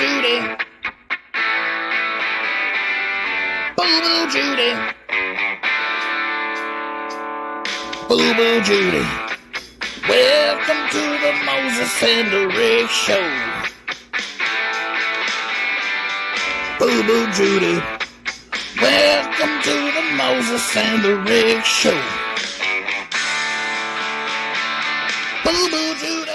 Judy. Boo Boo Judy. Boo Boo Judy. Welcome to the Moses and the Rick Show. Boo Boo Judy. Welcome to the Moses and the Rick Show. Boo Boo Judy.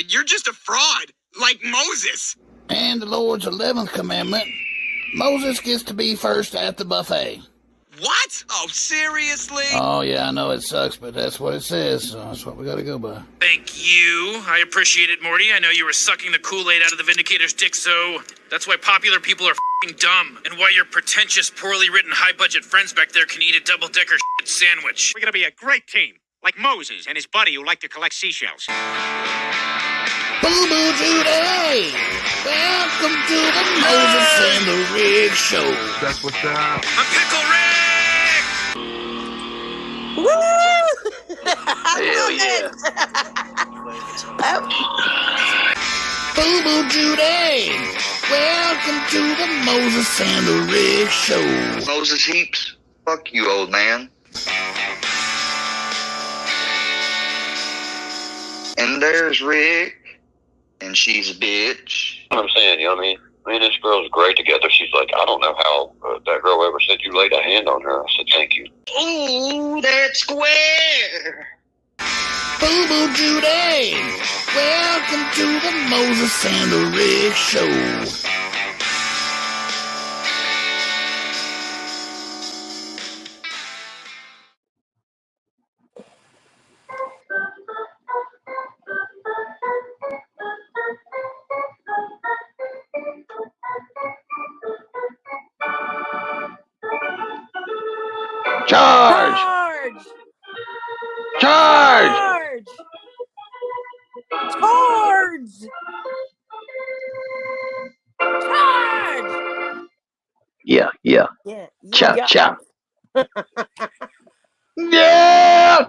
You're just a fraud, like Moses. And the Lord's 11th commandment, Moses gets to be first at the buffet. What? Oh, seriously? Oh, yeah, I know it sucks, but that's what it says, so that's what we gotta go by. Thank you. I appreciate it, Morty. I know you were sucking the Kool-Aid out of the Vindicator's dick, so that's why popular people are f***ing dumb, and why your pretentious, poorly written, high-budget friends back there can eat a double-decker shit sandwich. We're gonna be a great team, like Moses and his buddy who like to collect seashells. Boo Boo Judy! Welcome to the Moses and the Rick Show. That's what's up. I'm Pickle Rick! Woo! Hell yeah. Boo Boo Judy! Welcome to the Moses and the Rick Show. Moses Heaps, fuck you, old man. And there's Rick, and she's a bitch. I'm saying, you know what I mean? Me and this girl's great together. She's like, I don't know how that girl ever said you laid a hand on her. I said, thank you. Ooh, that's square. Boo Boo Judy! Welcome to the Moses and the Rick Show. Charge! Charge! Charge! Charge! Charge! Yeah. Yeah. Chop, yeah. chop. Yeah!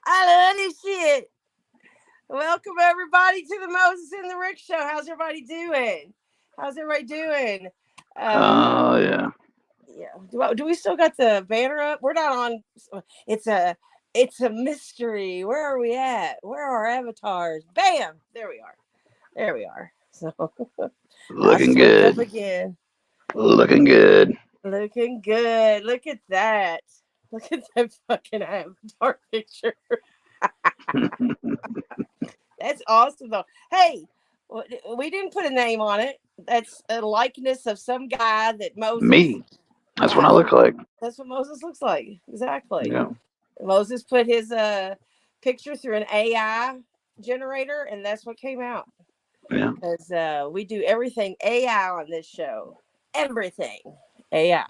I love this shit. Welcome everybody to the Moses and the Rick Show. How's everybody doing? Oh, yeah. Yeah. Do we still got the banner up? We're not on. It's a mystery. Where are we at? Where are our avatars? Bam! There we are. So Looking good. Again. Looking good. Looking good. Look at that. Look at that fucking avatar picture. That's awesome, though. Hey, we didn't put a name on it. That's a likeness of some guy that Moses. Me. That's what I look like. That's what Moses looks like. Exactly. Yeah. Moses put his picture through an AI generator, and that's what came out. Yeah. Because we do everything AI on this show. Everything AI.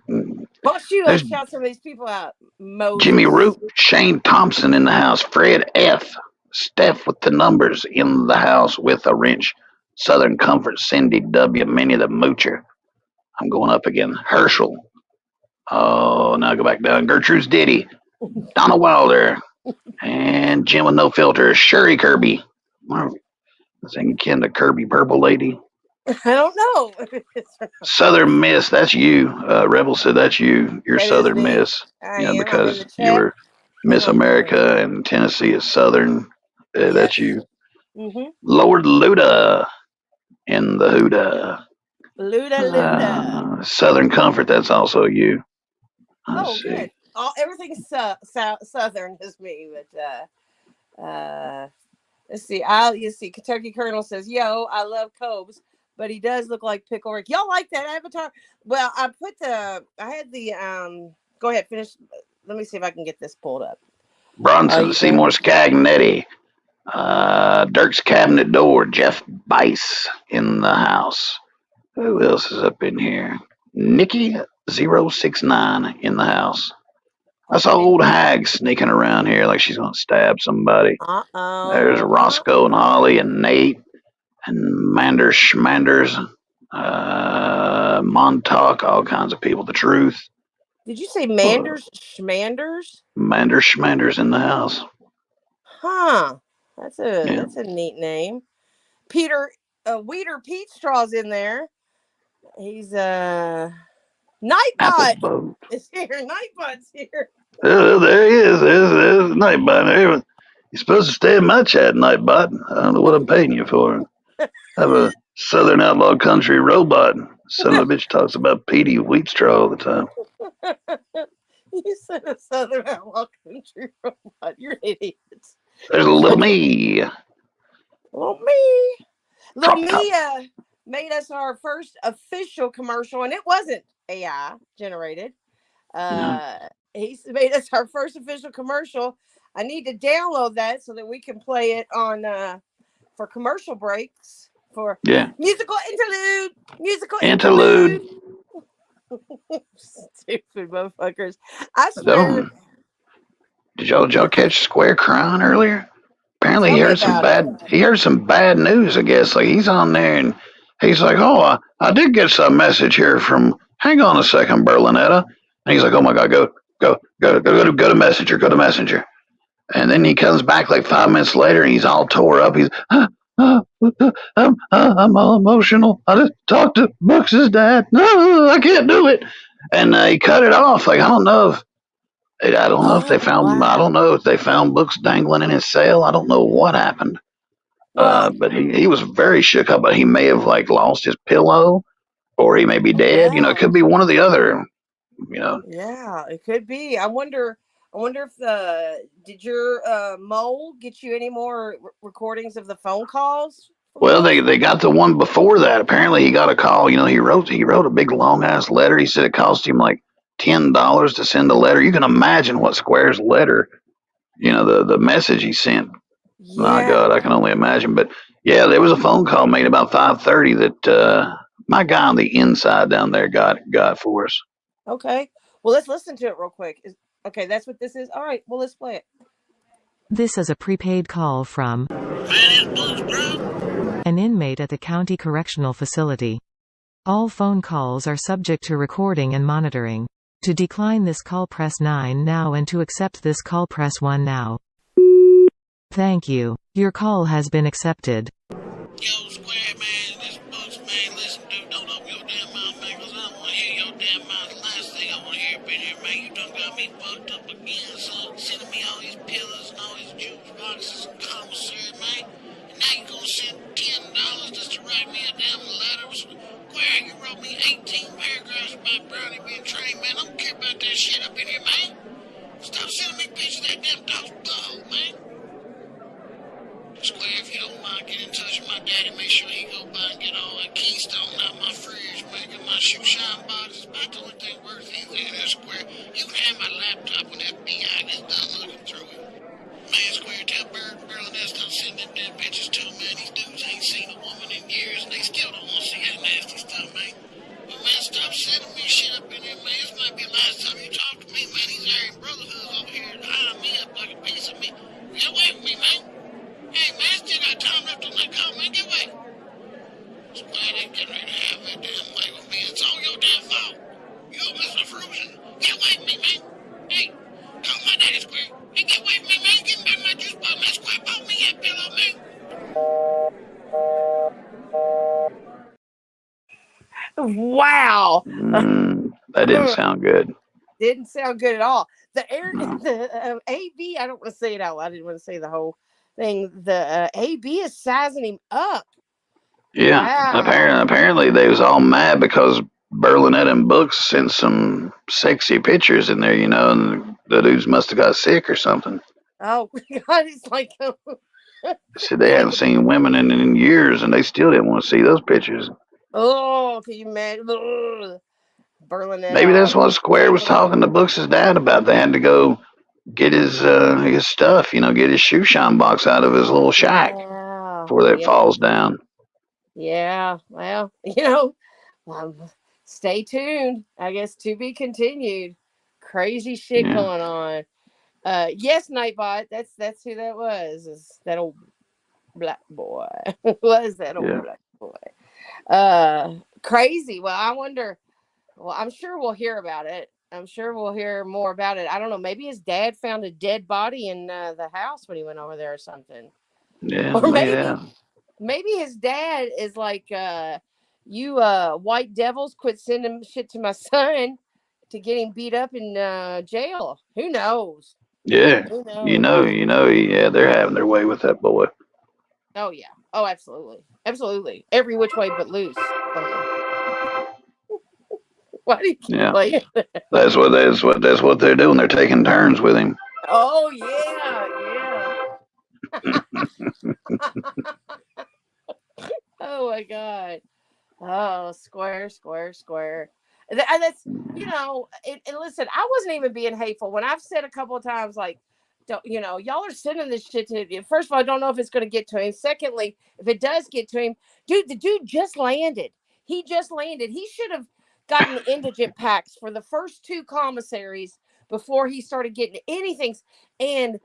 Well, shoot, let's shout some of these people out. Moses. Jimmy Root, Shane Thompson in the house, Fred F., Steph with the numbers in the house with a wrench, Southern Comfort, Cindy W., Minnie the Moocher. I'm going up again. Herschel. Oh, now I go back down. Gertrude's Diddy, Donna Wilder, and Jim with No Filter, Sherry Kirby. I think kin to Kirby Purple Lady. I don't know. Southern Miss, that's you. Rebel said that's you. You're That Southern is me. Miss. I Yeah, am. because you were Miss America and Tennessee is Southern. That's you. Mm-hmm. Lord Luda in the Huda. Luda. Southern Comfort, that's also you. Let's see. Good. Everything's Southern is me, but let's see. You see, Kentucky Colonel says, "Yo, I love Cobes, but he does look like Pickle Rick." Y'all like that avatar? Well, I had the Go ahead, finish. Let me see if I can get this pulled up. Bronson, Seymour Scagnetti, Dirk's Cabinet Door, Jeff Bice in the house. Who else is up in here? Nikki 069 in the house. I saw old hag sneaking around here like she's going to stab somebody. There's Roscoe and Holly and Nate and Manders Schmanders, Montauk, all kinds of people. The Truth. Did you say Manders Schmanders? Manders Schmanders in the house. Huh. That's a neat name. Peter Weeder Pete Straw's in there. He's Apple Nightbot boat. is here. Nightbot's here. There he is. There's Nightbot. You're supposed to stay in my chat, Nightbot. I don't know what I'm paying you for. Have a Southern Outlaw Country robot. Son of a bitch talks about Petey Wheatstraw all the time. You said a Southern Outlaw Country robot. You're idiots. There's a little me. Little me. Little Drop top. me made us our first official commercial, and it wasn't AI generated. No. He's made us our first official commercial. I need to download that so that we can play it on for commercial breaks for Yeah. musical interlude. Musical Interlude. Stupid motherfuckers. I swear. Oh, did y'all catch Square crying earlier? Apparently Tell me about it. he heard some bad news, I guess. Like he's on there and he's like, "Oh, I did get some message here from hang on a second, Berlinetta." And he's like, "Oh my god, go to Messenger, go to Messenger." And then he comes back like 5 minutes later and he's all tore up. He's I'm all emotional. I just talked to Brooks's dad. No, I can't do it. And he cut it off. Like I don't know if they Oh found. I wow. don't know if they found books dangling in his cell. I don't know what happened. Well, But he was very shook up. But he may have like lost his pillow, or he may be dead. You know, it yeah. could be one or the other. You know. Yeah, it could be. I wonder if the did your mole get you any more recordings of the phone calls from Well, Books? they got the one before that. Apparently, he got a call. You know, he wrote a big long ass letter. He said it cost him like $10 to send a letter. You can imagine what Square's letter. You know, the message he sent. My Yeah. God, I can only imagine. But yeah, there was a phone call made about 5:30 that my guy on the inside down there got for us. Okay. Well, let's listen to it real quick. Okay, that's what this is. All right. Well, let's play it. This is a prepaid call from an inmate at the county correctional facility. All phone calls are subject to recording and monitoring. To decline this call, press 9 now, and to accept this call, press 1 now. Thank you. Your call has been accepted. Yo, Square, man, this Books, man, listen, dude, don't open your damn mouth, man, because I don't want to hear your damn mouth. The last thing I want to hear up in here, man, you done got me fucked up again, son. Sending me all these pillows and all these juice boxes and commissary, man. And now you gonna send $10 just to write me a damn letter? Square, you wrote me 18 paragraphs about Brownie being trained, man. I don't care about that shit up in here, man. Stop sending me pictures of that damn dog's butthole, man. Square, if you don't mind, get in touch with my daddy. Make sure he go by and get all that Keystone out my fridge, man. Get my shoe shine box. It's about the only thing worth anything in there, Square. You can have my laptop when FBI gets done looking through it. Man, Square, tell Bird and Berlinette stop sending them dead bitches too, man. These dudes ain't seen a woman in years, and they still don't want to see that nasty stuff, man. But, man, stop sending me shit up in there, man. This might be the last time you talk to me, man. These Aryan Brotherhoods over here eyeing me up like a piece of meat. Get away from me, man. Hey, man, I still got time left on that call, man. Get away. Square, they getting ready to have that damn way with me. It's all your damn fault. You, Mr. Frusion. Get away from me, man. Hey, call my daddy, Square. Hey, get away from me, man. Get back my juice box, man. Square, bought me that pillow, man. Wow. That didn't sound good. Didn't sound good at all. The AB, I don't want to say it out loud. I didn't want to say the whole thing. The AB is sizing him up. Yeah, Wow. apparently they was all mad because Berlinette and Books sent some sexy pictures in there, you know, and the dudes must have got sick or something. Oh God, it's like They said they hadn't seen women in years, and they still didn't want to see those pictures. oh, can you imagine? Ugh. Berlinette Maybe all that's what Square was tingling. talking to Books' dad about. They had to go get his stuff, you know, get his shoe shine box out of his little shack Yeah, before that yeah, falls down. yeah. Well, um, stay tuned. I guess to be continued. Crazy shit Yeah, going on. Yes, Nightbot. That's who that was. Is that old black boy? Was that old yeah. black boy? Crazy. Well, I wonder. Well, I'm sure we'll hear about it. I'm sure we'll hear more about it. I don't know. Maybe his dad found a dead body in the house when he went over there or something. Yeah, Or may maybe, have. Maybe his dad is like, you white devils, quit sending shit to my son to get him beat up in jail. Who knows? Yeah, Who knows? yeah, they're having their way with that boy. Oh yeah. Oh, absolutely, absolutely. Every which way but loose. So why do you keep Yeah, playing? that's what they're doing. They're taking turns with him. Oh yeah, yeah. Oh my god. Oh, square, square, square. And that's, and listen, I wasn't even being hateful when I've said a couple of times, like, don't, y'all are sending this shit to you. First of all, I don't know if it's going to get to him. Secondly, if it does get to him, dude, the dude just landed. He just landed. He should have gotten indigent packs for the first two commissaries before he started getting anything. And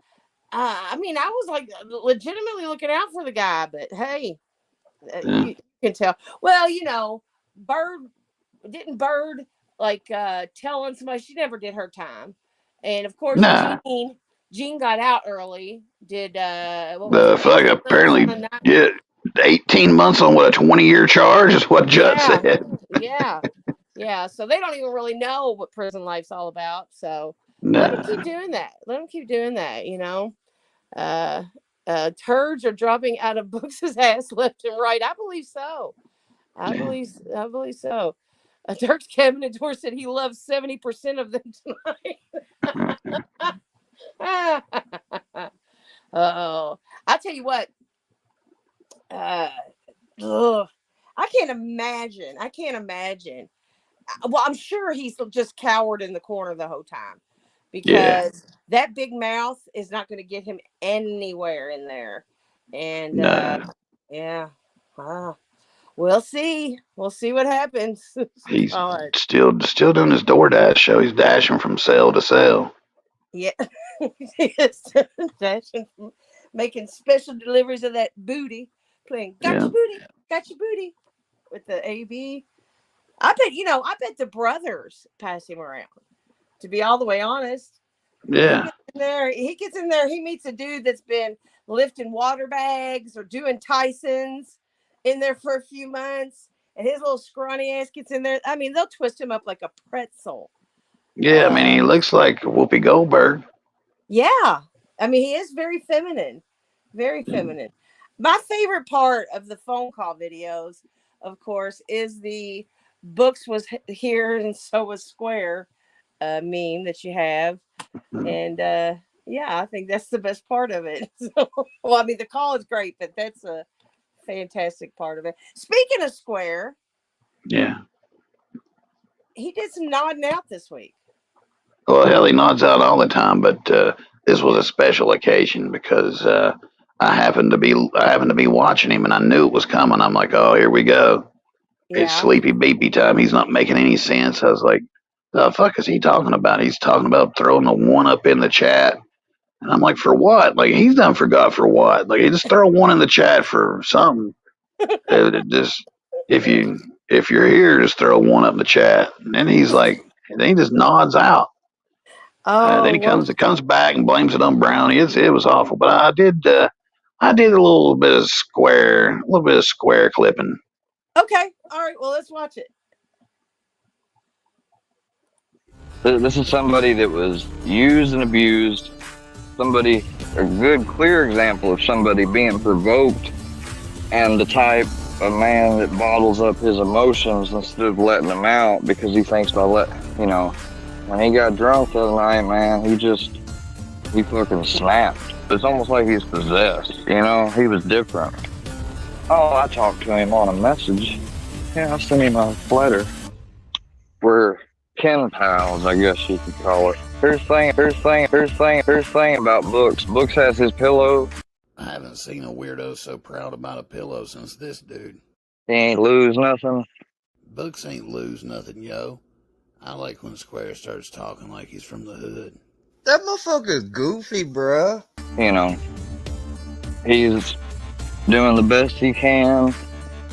I mean, I was like legitimately looking out for the guy, but hey, Yeah. you can tell. Well, Bird Bird like telling somebody she never did her time, and of course Nah, Jean got out early. Did what was the it? fuck 18 months on apparently a night. yeah, 18 months on what, a 20-year charge is what Judge Yeah, said. yeah, yeah. So they don't even really know what prison life's all about. So let them keep Nah, doing that. Let them keep doing that. Uh, turds are dropping out of Books' ass left and right. I believe so. yeah. I believe so. Dirk's cabinet door said he loves 70% of them tonight. Oh, I tell you what. Uh, ugh, I can't imagine. I can't imagine. Well, I'm sure he's just cowered in the corner the whole time Yeah. because that big mouth is not going to get him anywhere in there. And No, yeah, uh, we'll see. We'll see what happens. he's God. still doing his DoorDash show. He's dashing from cell to cell. Yeah. Yes. Dashing, making special deliveries of that booty, playing Yeah, got your booty with the AB. I bet the brothers pass him around. To be all the way honest, he yeah, gets in there. He gets in there. He meets a dude that's been lifting water bags or doing Tysons in there for a few months, and his little scrawny ass gets in there. I mean, they'll twist him up like a pretzel. yeah. I mean, Uh, he looks like Whoopi Goldberg. yeah, I mean, he is very Yeah, feminine. My favorite part of the phone call videos, of course, is the Books was here and so was Square meme that you have. And yeah, I think that's the best part of it. So, well, I mean, the call is great, but that's a fantastic part of it. Speaking of Square, yeah. he did some nodding out this week. Well, hell, he nods out all the time, but this was Yeah. a special occasion because I happened to be watching him, and I knew it was coming. I'm like, oh, here we go. It's Yeah. sleepy beepy time. He's not making any sense. I was like, the fuck is he talking about? He's talking about throwing the one up in the chat. And I'm like, for what? Like, he's done forgot for what? Like, he just throw one in the chat for something. It just if you if you're here, just throw one up in the chat. And then he's like, and then he just nods out. Then Oh, he well, comes back and blames it on Brownie. It was awful, but I did a little bit of square clipping. okay. All right. Well, let's watch it. This is somebody that was used and abused. Somebody, a good, clear example of somebody being provoked, and the type of man that bottles up his emotions instead of letting them out because he thinks when he got drunk the other night, man, he fucking snapped. It's almost like he's possessed, he was different. Oh, I talked to him on a message. Yeah, I sent him a letter. We're pen pals, I guess you could call it. Here's the thing about Books. Books has his pillow. I haven't seen a weirdo so proud about a pillow since this dude. He ain't lose nothing. Books ain't lose nothing, yo. I like when Square starts talking like he's from the hood. That motherfucker's goofy, bruh. He's doing the best he can.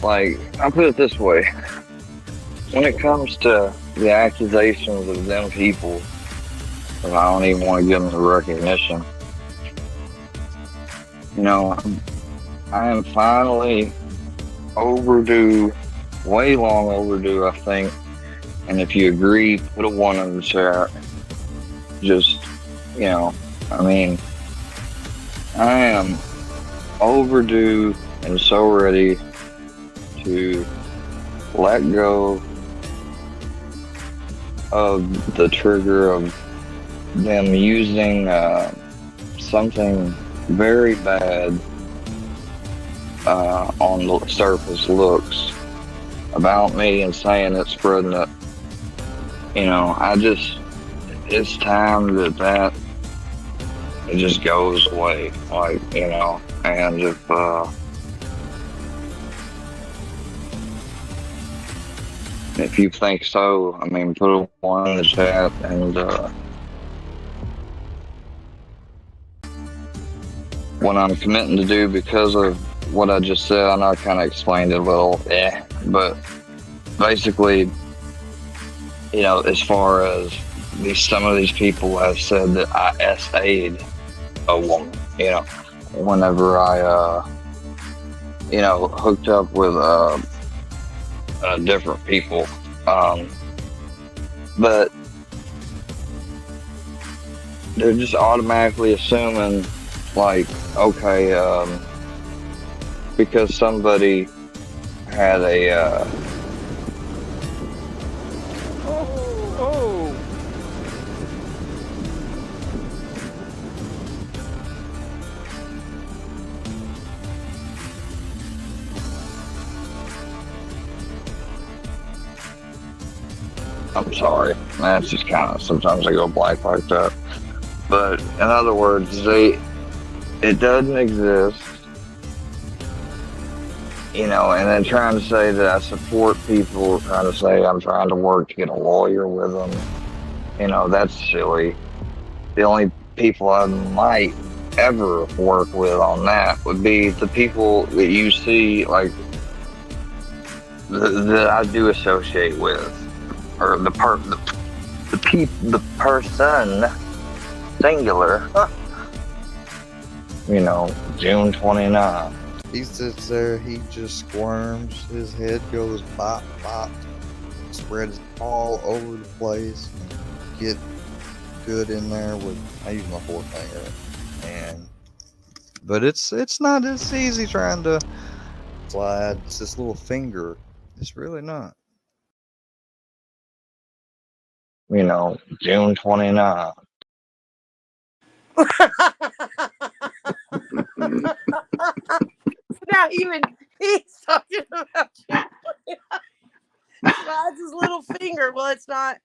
Like, I'll put it this way. When it comes to the accusations of them people, and I don't even want to give them the recognition. I am finally overdue, way long overdue, I think. And if you agree, put a one in the chat. Just, you know, I mean, I am overdue and so ready to let go of the trigger of them using something very bad on the surface looks about me and saying it, spreading it. It's time that it just goes away. Like, and if you think so, I mean, put a one in the chat. And what I'm committing to do because of what I just said, I know I kind of explained it a little, but basically, as far as some of these people have said that I SA'd a woman, whenever I, hooked up with different people. But they're just automatically assuming, like, okay, because somebody had a I'm sorry. That's just kind of, sometimes I go black like that. But in other words, it doesn't exist, and then trying to say that I support people, trying to say I'm trying to work to get a lawyer with them, that's silly. The only people I might ever work with on that would be the people that you see, like, that I do associate with, or the person, singular, June 29th. He sits there, he just squirms, his head goes bop, bop, spreads all over the place, and get good in there with, I use my forefinger, but it's not as easy trying to slide this little finger. It's really not. June 29th. Now even he's talking about you. Slides his little finger. Well, it's not.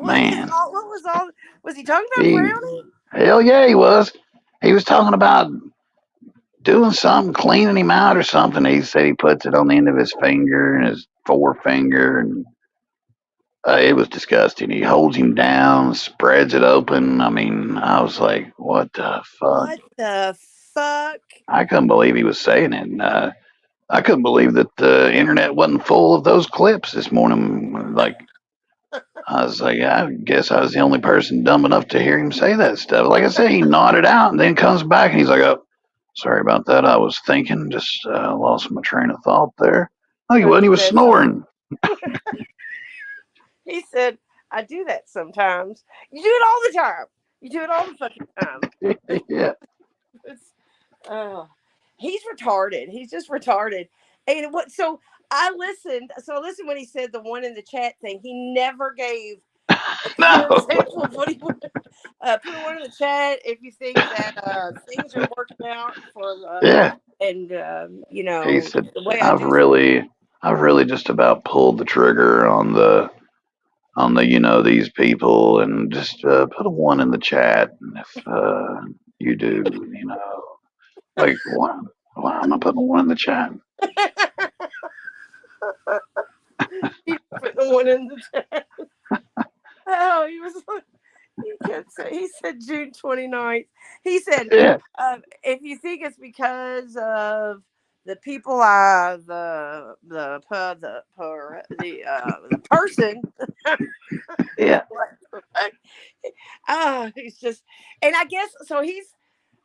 Man. Was he talking about Brownie? Hell yeah, he was. He was talking about doing something, cleaning him out or something. He said he puts it on the end of his finger and his forefinger, and it was disgusting. He holds him down, spreads it open. I mean, I was like, what the fuck? What the fuck? I couldn't believe he was saying it. And, I couldn't believe that the internet wasn't full of those clips this morning. Like, I was like, I guess I was the only person dumb enough to hear him say that stuff. Like I said, he nodded out and then comes back and he's like, oh, sorry about that. I was thinking, just lost my train of thought there. Oh, he wasn't. He was snoring. He said, I do that sometimes. You do it all the time. You do it all the fucking time. Yeah. He's retarded. He's just retarded. And so I listened when he said the one in the chat thing. He never gave a clear example of what he would put one in the chat if you think that things are working out for and he said, the way I've really just about pulled the trigger on the these people, and just put a one in the chat. And if you do, like, what? Why am I putting a one in the chat? He put the one in the chat. Oh, he was like, he said June 29th. He said, if you think it's because of the people, the person. Yeah. He's just, and I guess so. He's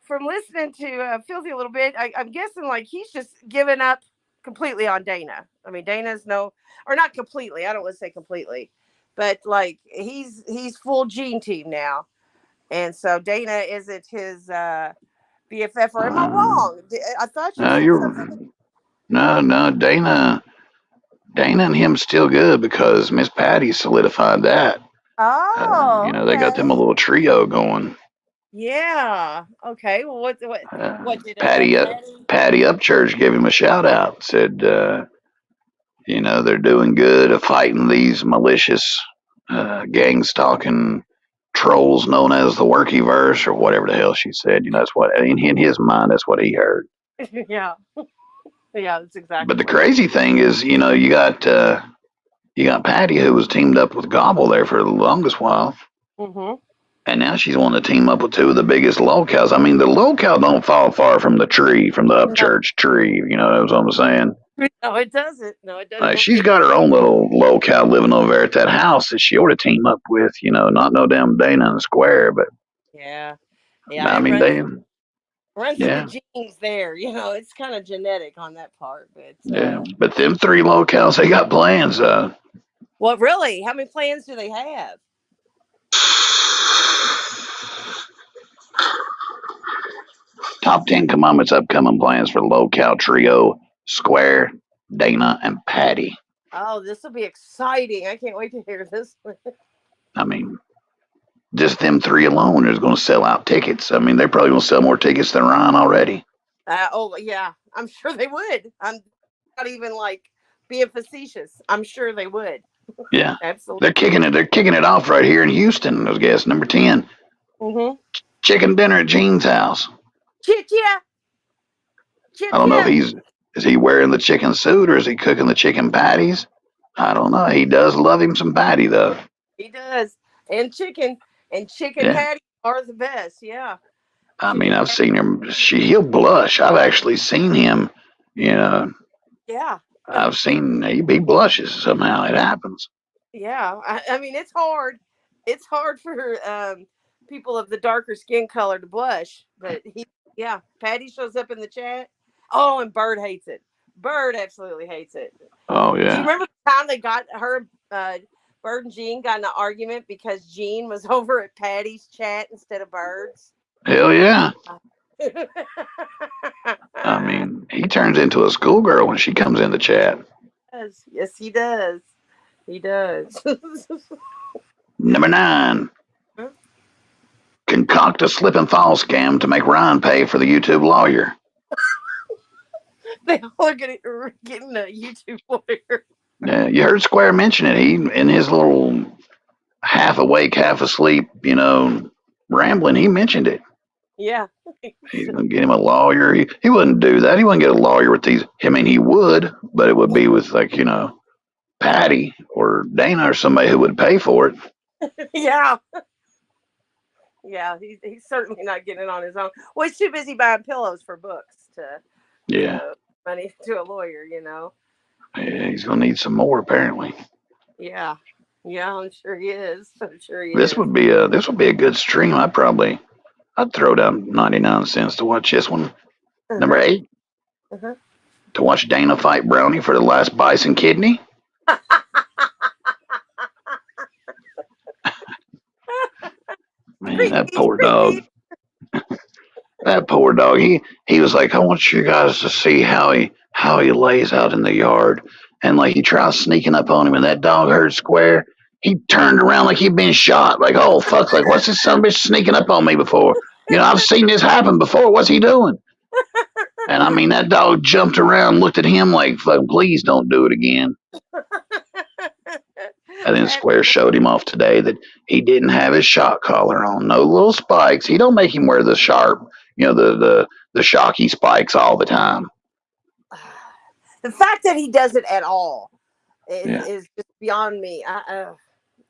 from listening to Filthy a little bit, I'm guessing like he's just given up completely on Dana. I mean, Dana's no, or not completely. I don't want to say completely, but like he's full Gene team now, and so Dana isn't his BFF. Or am I wrong? I thought you No, said you're something. no Dana and him still good because Miss Patty solidified that. Oh, They got them a okay. little trio going. Yeah. Okay. Well, what did Patty Patty? Patty Upchurch gave him a shout out. Said, they're doing good of fighting these malicious, gang stalking trolls known as the Workyverse or whatever the hell she said. That's what in his mind. That's what he heard. Yeah. Yeah, that's But exactly the what he. crazy thing is, you got Patty who was teamed up with Gobble there for the longest while. Mm-hmm. And now she's wanting to team up with two of the biggest LolCows. I mean, the LolCow don't fall far from the tree, from the No, Upchurch tree. You know what I'm saying? no, it doesn't. No, it doesn't. She's got her own little LolCow living over there at that house that she ought to team up with. Not no damn Dana and Square, but Yeah, yeah, I it mean, runs in the yeah, genes there. It's kind of genetic on that part. But yeah. But them three LolCows, they got plans. well, really, how many plans do they have? Top 10 Commandments upcoming plans for LolCow Trio, Square, Dana, and Patty. Oh, this will be exciting! I can't wait to hear this one. I mean, just them three alone is going to sell out tickets. I mean, they're probably going to sell more tickets than Ryan already. Oh, yeah, I'm sure they would. I'm not even like being facetious. I'm sure they would. Yeah, Absolutely. they're kicking it. They're kicking it off right here in Houston. I guess number 10, Mm-hmm. chicken dinner at Gene's house. Chit-chia. I don't know if Chit-chia. is he wearing the chicken suit or is he cooking the chicken patties? I don't know. He does love him some patty though. He does. And chicken Yeah. patties are the best. Yeah. I mean, Chicken I've patties. seen him. He'll blush. I've actually seen him. You know, Yeah. I've seen he blushes somehow. It happens. Yeah. I mean, it's hard. It's hard for people of the darker skin color to blush. But yeah, Patty shows up in the chat. Oh, and Bird hates it. Bird absolutely hates it. Oh Do you yeah. remember the time they got her, Bird and Gene got in an argument because Gene was over at Patty's chat instead of Bird's? Hell yeah. I mean, he turns into a schoolgirl when she comes in the chat. Yes, he does. He does. Number 9. Concoct a slip and fall scam to make Ryan pay for the YouTube lawyer. They all are getting a YouTube lawyer. Yeah, you heard Square mention it. He in his little half awake, half asleep, rambling. He mentioned it. Yeah. He's gonna get him a lawyer. He wouldn't do that. He wouldn't get a lawyer with these. I mean, he would, but it would be with Patty or Dana or somebody who would pay for it. Yeah. Yeah, he's certainly not getting it on his own. Well, he's too busy buying pillows for books Yeah. to money to a lawyer, Yeah, he's gonna need some more apparently. Yeah. Yeah, I'm sure he is. I'm sure he This is. would be a good stream. I'd throw down 99 cents to watch this one. Number 8. To watch Dana fight Brownie for the last bison kidney. Man, that poor dog. That poor dog. He was like, I want you guys to see how he lays out in the yard. And like he tries sneaking up on him and that dog heard Square. He turned around like he'd been shot. Like, oh fuck, like what's this son of a bitch sneaking up on me before? I've seen this happen before. What's he doing? And I mean that dog jumped around, looked at him like, fuck, please don't do it again. And then Square showed him off today that he didn't have his shock collar on. No little spikes. He don't make him wear the sharp, the shocky spikes all the time. The fact that he does it at all is just beyond me.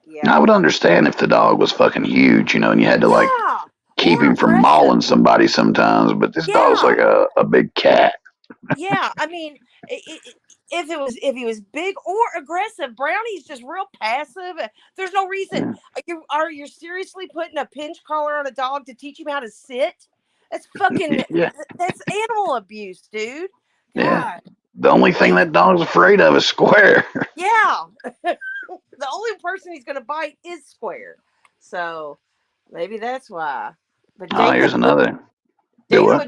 Yeah. I would understand if the dog was fucking huge, and you had to keep him from mauling somebody sometimes. But this dog's like a big cat. Yeah, I mean, if he was big or aggressive, Brownie's just real passive. There's no reason. Are you seriously putting a pinch collar on a dog to teach him how to sit? That's fucking. Yeah, That's animal abuse, dude. yeah. God. The only thing that dog's afraid of is Square. Yeah. The only person he's gonna bite is Square. So maybe that's why. But Oh, here's another. Do Dana what?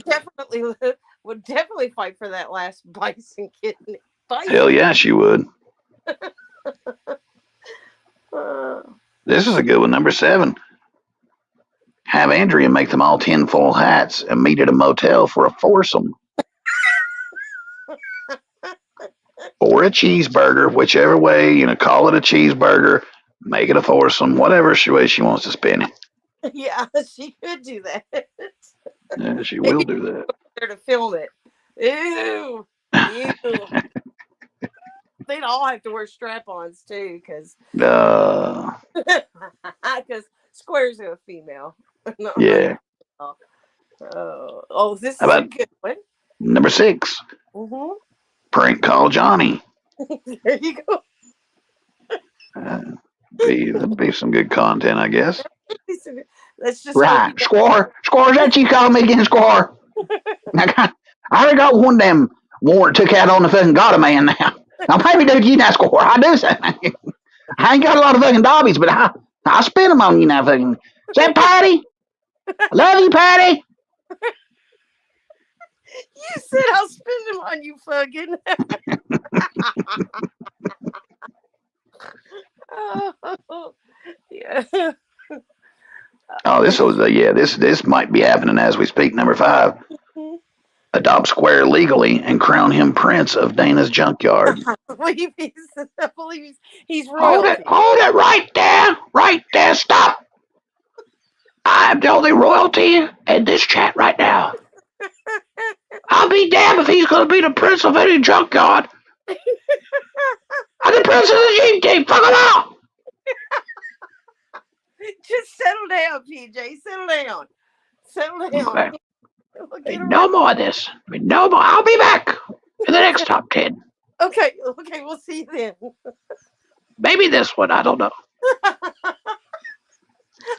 would definitely fight for that last bison kidney. Hell Bison. yeah, she would. Uh, This is a good one. Number 7. Have Andrea make them all tinfoil hats and meet at a motel for a foursome. Or a cheeseburger, whichever way, call it a cheeseburger, make it a foursome, whatever way she wants to spin it. yeah, she could do that. Yeah, she will Maybe do that. there to film it. Ew. Ew. They'd all have to wear strap-ons too, because Uh, Square's a female. No, yeah. This How is a about good one. number 6? Mm-hmm. Prank call Johnny. There you go. That'd be some good content, I guess. Let's just hope Right. Squaw, is that you call me again, Squaw? I already got one of them warrant took out on the fucking God man now. Now, maybe do you now, Squaw. I do something. I ain't got a lot of fucking dobbies, but I spend them on you now, fucking. Is that Patty? I love you, Patty. You said I'll spend them on you, fucking. Oh, yeah. Oh, this might be happening as we speak. Number 5. Adopt Square legally and crown him prince of Dana's junkyard. I believe he's royalty. Hold it right there, stop. I'm the only royalty in this chat right now. I'll be damned if he's going to be the prince of any junkyard. I'm the prince of the Jeep team, fuck him out. Just settle down, PJ. Settle down. Okay. No more of this. No more. I'll be back in the next top 10. Okay, we'll see you then. Maybe this one, I don't know.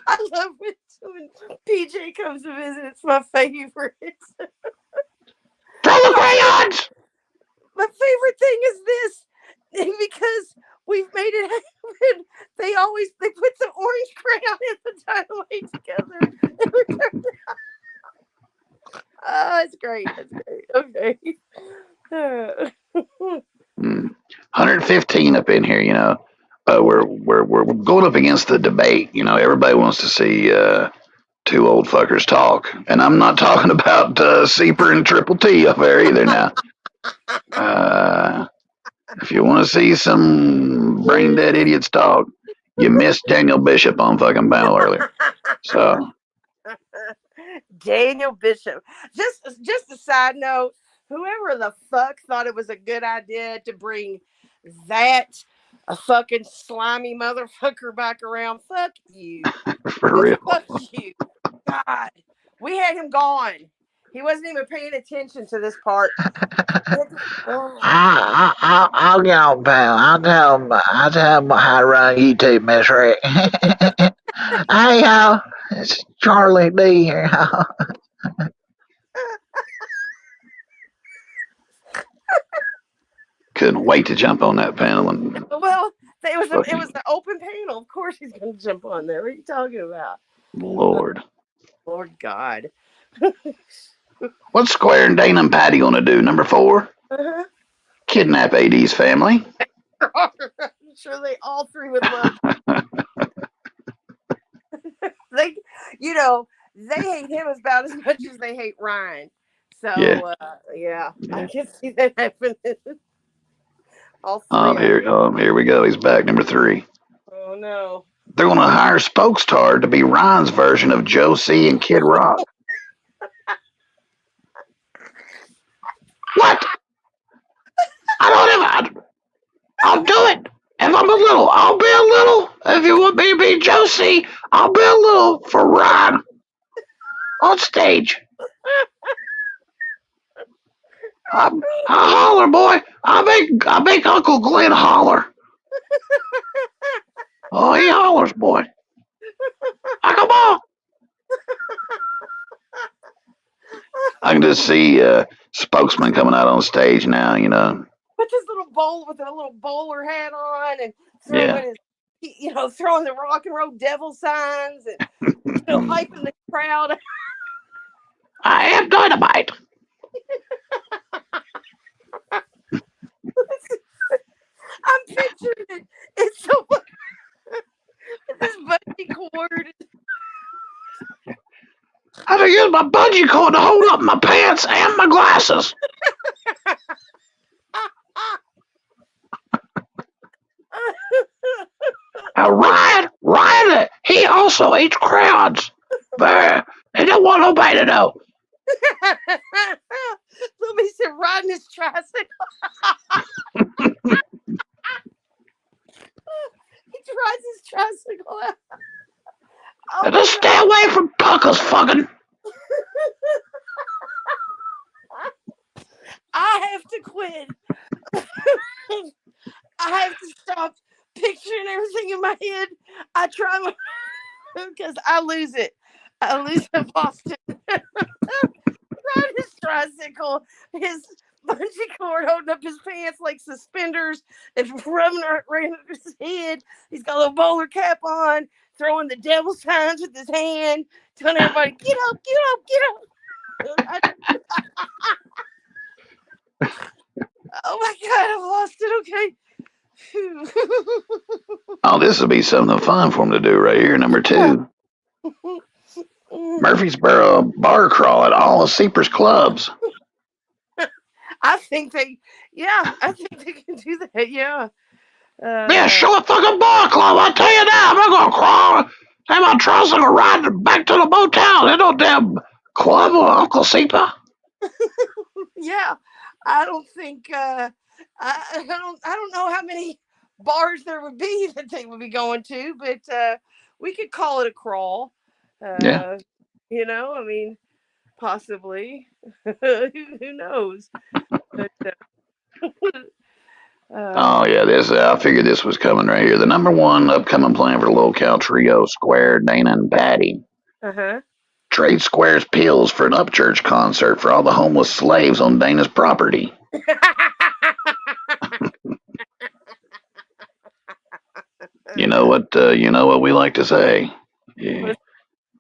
I love it when PJ comes to visit. It's my favorite. Throw the crayons! My favorite thing is this, because we've made it happen. They put some orange crayon in the dynamite together. Oh, it's great. Okay. 115 up in here, we're going up against the debate. Everybody wants to see two old fuckers talk, and I'm not talking about Seeper and Triple T up there either. Now, if you want to see some brain dead idiots talk, you missed Daniel Bishop on fucking panel earlier. So, Daniel Bishop. Just a side note. Whoever the fuck thought it was a good idea to bring that a fucking slimy motherfucker back around, fuck you. for real. Fuck you. God. We had him gone. He wasn't even paying attention to this part. I'll get on panel. I'll tell him how to run YouTube, Miss Rick. Hey, y'all. It's Charlie D here. Couldn't wait to jump on that panel. And well, it was an open panel. Of course he's going to jump on there. What are you talking about? Lord God. What's Square and Dana and Patty going to do? Number 4? Kidnap AD's family. I'm sure they all three would love they hate him about as much as they hate Ryan. So yeah. I can see that happening. All three. Here we go. He's back. Number 3. Oh no. They're going to hire Spokestar to be Ryan's version of Joe C. and Kid Rock. What? I'll do it. If I'm a little, I'll be a little. If you want me to be Joe C., I'll be a little for Ryan on stage. I holler, boy. I make Uncle Glenn holler. Oh, he hollers, boy. Come on. I can just see spokesman coming out on stage now. With his little bowl with a little bowler hat on and Yeah. throwing the rock and roll devil signs and hyping the crowd. I am dynamite. I'm picturing it. It's so with this bungee cord. I had to use my bungee cord to hold up my pants and my glasses. Ryan, he also eats crowds. There, he don't want nobody to know. Somebody said riding his tricycle. He rides his tricycle out. Oh, just stay away from Pucker's fucking. I have to quit. I have to stop picturing everything in my head. I try because I lose it. I lose it, Boston. Ride his tricycle, his bungee cord holding up his pants like suspenders and rubbing around his head. He's got a little bowler cap on, throwing the devil signs with his hand, telling everybody, get up, get up, get up. Oh my God, I've lost it. Okay. Oh, this will be something fun for him to do right here. Number 2. Murfreesboro bar crawl at all of Seepers clubs. I think they can do that. Yeah. Yeah, show a fucking bar club. I tell you now, I'm not gonna crawl. Have my tricycle ride back to the motel. There's no damn club or Uncle Seeper. Yeah, I don't think I don't know how many bars there would be that they would be going to, but we could call it a crawl. Yeah. I mean, possibly. Who knows? But, oh yeah, this I figured this was coming right here. The number 1 upcoming plan for the LolCow trio: Square, Dana, and Patty. Trade Square's pills for an upchurch concert for all the homeless slaves on Dana's property. You know what we like to say. Yeah.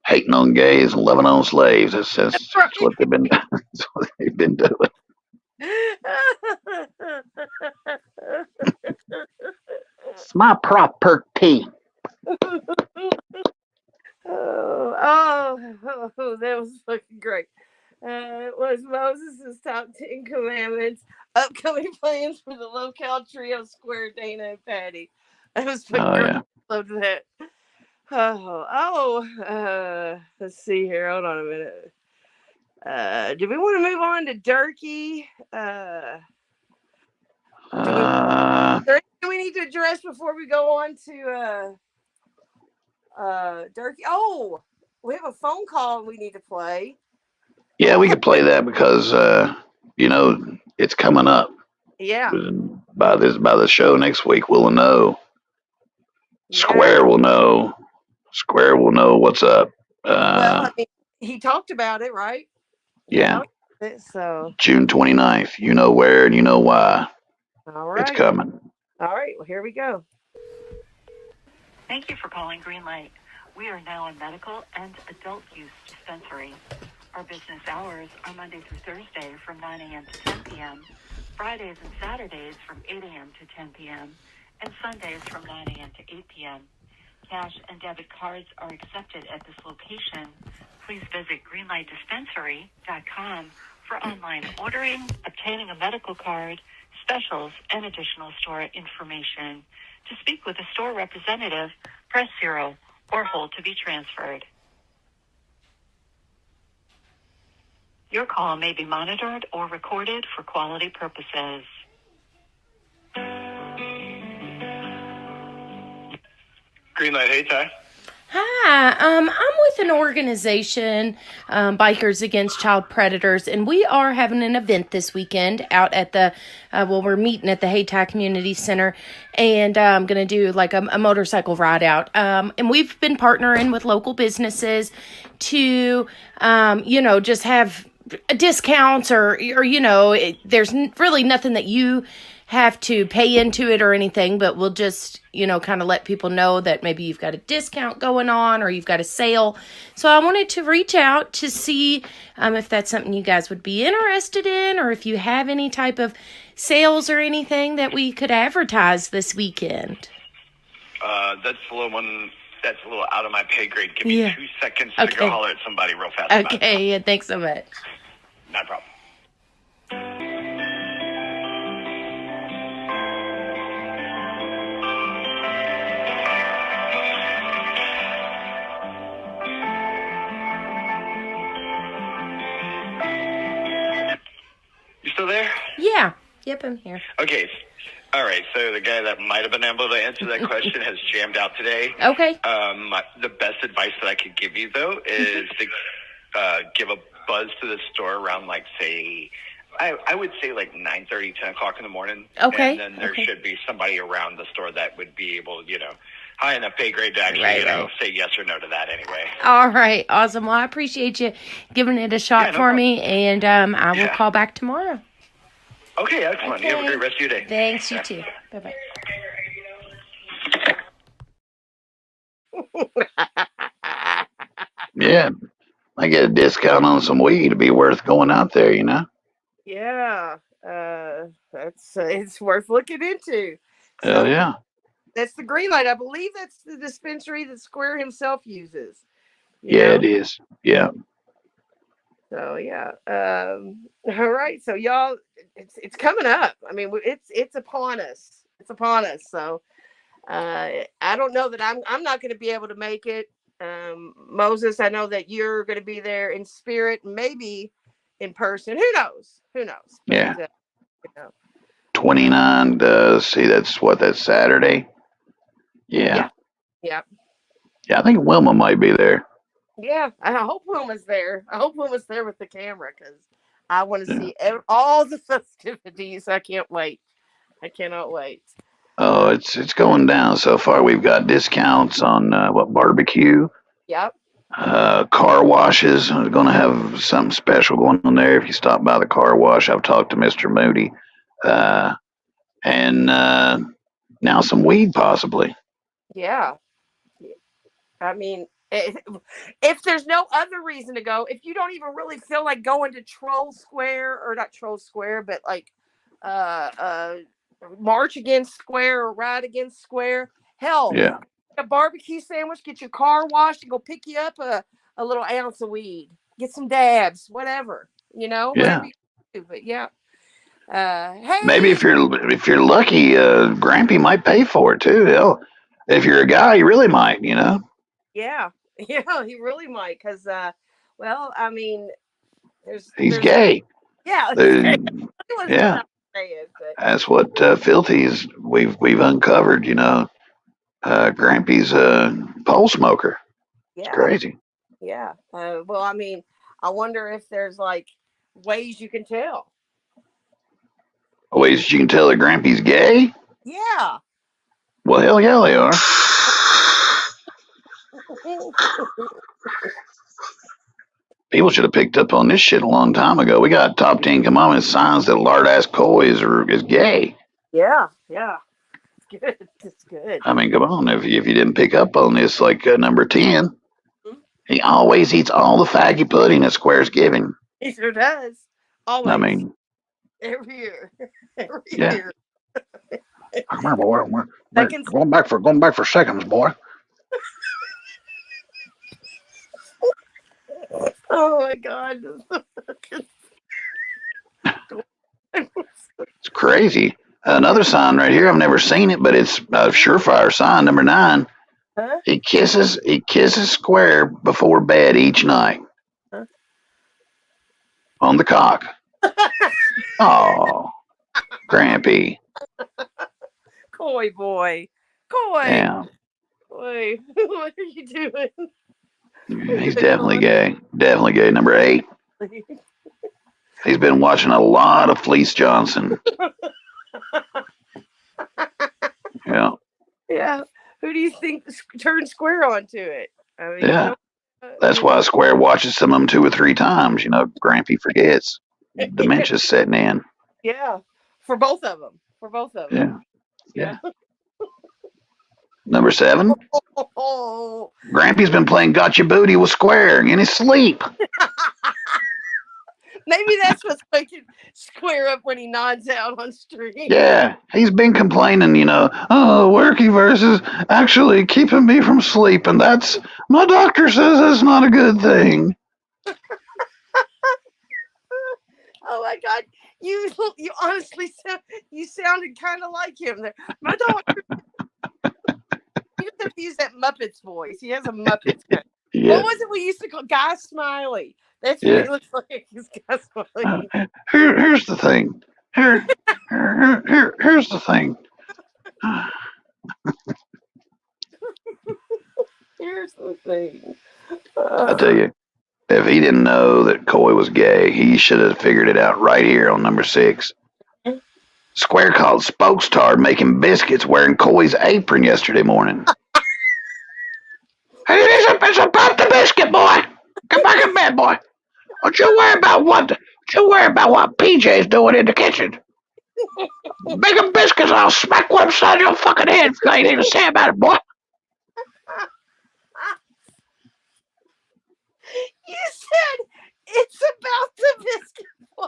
Hating on gays and loving on slaves. That's what they've been. That's what they've been doing. It's my property. That was fucking great. It was Moses' top 10 commandments, upcoming plans for the LolCow trio: Square, Dana, and Patty. That was fucking great. Yeah. Loved that. Let's see here. Hold on a minute. Do we want to move on to Durkee? Do we need to address before we go on to Durkee? Oh, we have a phone call we need to play. Yeah, we could play that because it's coming up. Yeah. By the show next week, we'll know. Square will know. Square will know what's up. Well, I mean, he talked about it, right? Yeah. So June 29th. You know where and you know why. All right. It's coming. All right. Well, here we go. Thank you for calling Greenlight. We are now a medical and adult use dispensary. Our business hours are Monday through Thursday from 9 a.m. to 10 p.m., Fridays and Saturdays from 8 a.m. to 10 p.m., and Sundays from 9 a.m. to 8 p.m. Cash and debit cards are accepted at this location. Please visit greenlightdispensary.com for online ordering, obtaining a medical card, specials, and additional store information. To speak with a store representative, press 0 or hold to be transferred. Your call may be monitored or recorded for quality purposes. Greenlight, hey Ty. Hi, I'm with an organization, Bikers Against Child Predators, and we are having an event this weekend out at we're meeting at the Haytai Community Center, and I'm going to do like a motorcycle ride out. And we've been partnering with local businesses to, just have discounts or there's really nothing that you have to pay into it or anything, but we'll just, kind of let people know that maybe you've got a discount going on or you've got a sale. So I wanted to reach out to see if that's something you guys would be interested in, or if you have any type of sales or anything that we could advertise this weekend. That's a little out of my pay grade. Give me 2 seconds to go holler at somebody real fast. Okay, yeah, thanks so much. No problem. You still there? Yeah. Yep, I'm here. Okay. All right. So the guy that might have been able to answer that question has jammed out today. Okay. The best advice that I could give you, though, is to give a buzz to the store around, like, say, I would say like 9:30, 10 o'clock in the morning. Okay. And then there should be somebody around the store that would be able, high enough pay grade to actually, say yes or no to that anyway. All right. Awesome. Well, I appreciate you giving it a shot for me, and I will call back tomorrow. Okay, excellent. You have a great rest of your day. Thanks, you too. Bye-bye. Yeah. I get a discount on some weed to be worth going out there, Yeah. It's worth looking into. Hell yeah. That's the Green Light. I believe that's the dispensary that Square himself uses. Yeah, it is. Yeah. So yeah. All right. So y'all, it's coming up. I mean, it's upon us. It's upon us. So I don't know that I'm not going to be able to make it. Moses, I know that you're going to be there in spirit, maybe in person. Who knows? Yeah. But, 29. See, that's Saturday. Yeah. Yeah. Yeah, I think Wilma might be there. Yeah, I hope Wilma's there. I hope Wilma's there with the camera because I want to see all the festivities. I can't wait. I cannot wait. Oh, it's going down so far. We've got discounts on barbecue. Yep. Car washes. I'm going to have something special going on there. If you stop by the car wash, I've talked to Mr. Moody. And now some weed possibly. Yeah. I mean, if there's no other reason to go, if you don't even really feel like going to Troll Square, or not Troll Square, but like March Against Square or Ride Against Square, hell, a barbecue sandwich, get your car washed, and go pick you up a little ounce of weed, get some dabs, whatever, whatever you do. But hey, maybe if you're lucky, Grampy might pay for it too. Hell, if you're a guy, you really might, Yeah, he really might, because well, I mean, he's gay. Yeah, yeah. That's what Filthy's we've uncovered. Grampy's a pole smoker. Yeah. It's crazy. Yeah. Well, I mean, I wonder if there's like ways you can tell. Ways you can tell that Grampy's gay? Yeah. Well, hell yeah, they are. People should have picked up on this shit a long time ago. We got top 10 commandment signs that lard-ass coy is gay. Yeah. It's good. It's good. I mean, come on. If you didn't pick up on this, like number 10, he always eats all the faggy pudding that Square's giving. He sure does. Always. I mean, every year. Every year. I remember we're going back for seconds, boy. Oh my God. It's crazy. Another sign right here. I've never seen it, but it's a surefire sign. Number 9. Huh? He kisses Square before bed each night. Huh? On the cock. Oh, Grampy. Coy boy. Coy. Yeah. Boy, what are you doing? He's definitely gay. Definitely gay. Number 8. He's been watching a lot of Fleece Johnson. Yeah. Yeah. Who do you think turned Square onto it? I mean, yeah. That's why Square watches some of them 2 or 3 times. You know, Grampy forgets. Dementia's setting in. Yeah, for both of them. Yeah. Yeah. Number 7. Oh. Grampy's been playing Gotcha Booty with Square in his sleep. Maybe that's what's making Square up when he nods out on stream. Yeah, he's been complaining, you know, oh, Workyverse is actually keeping me from sleeping. That's, my doctor says that's not a good thing. Oh my God, you honestly you sounded kind of like him there. My doctor. He doesn't have to use that Muppets voice. He has a Muppets. Yeah. What was it we used to call Guy Smiley? That's what Yeah. he looks like. He's Guy Smiley. Here's the thing. Here's the thing. Here's the thing. I tell you, if he didn't know that Coy was gay, he should have figured it out right here on number 6. Square called Spokestar making biscuits wearing Coy's apron yesterday morning. Hey, it's about the biscuit, boy. Come back in bed, boy. Don't you worry about what PJ's doing in the kitchen. Making biscuits, I'll smack one upside your fucking head if you ain't even say about it, boy. You said it's about the biscuit boy.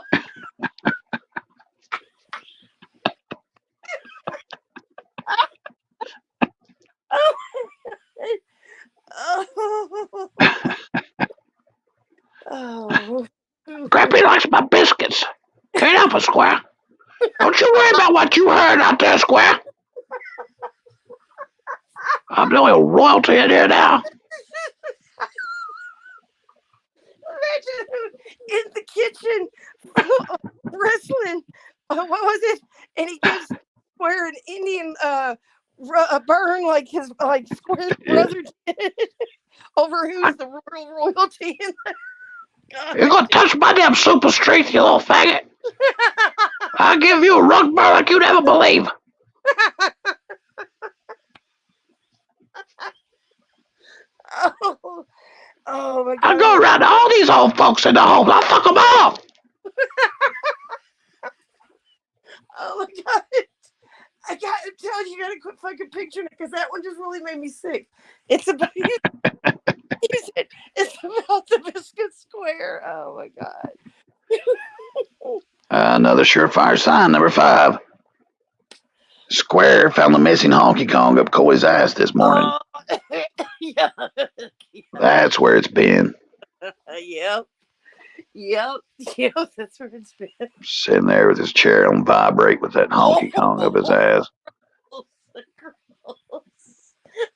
Oh. Grampy likes my biscuits. Can't help it, Square. Don't you worry about what you heard out there, Square. I'm doing royalty in here now. Imagine in the kitchen wrestling. What was it? And he gives Square an Indian a burn like Square's brother did over who's the royalty in the. You're gonna touch my damn super street, you little faggot. I'll give you a rug burn like you'd never believe. Oh my God. I'll go around to all these old folks in the home. I'll fuck them all. Oh my God. I gotta tell you, gotta quit fucking picturing it because that one just really made me sick. It's about it's about the biscuit square. Oh my God. Another surefire sign, number 5. Square found the missing honky Kong up Coy's ass this morning. Yeah. That's where it's been. Yep, that's where it's been. Sitting there with his chair on vibrate with that honky Kong up his ass.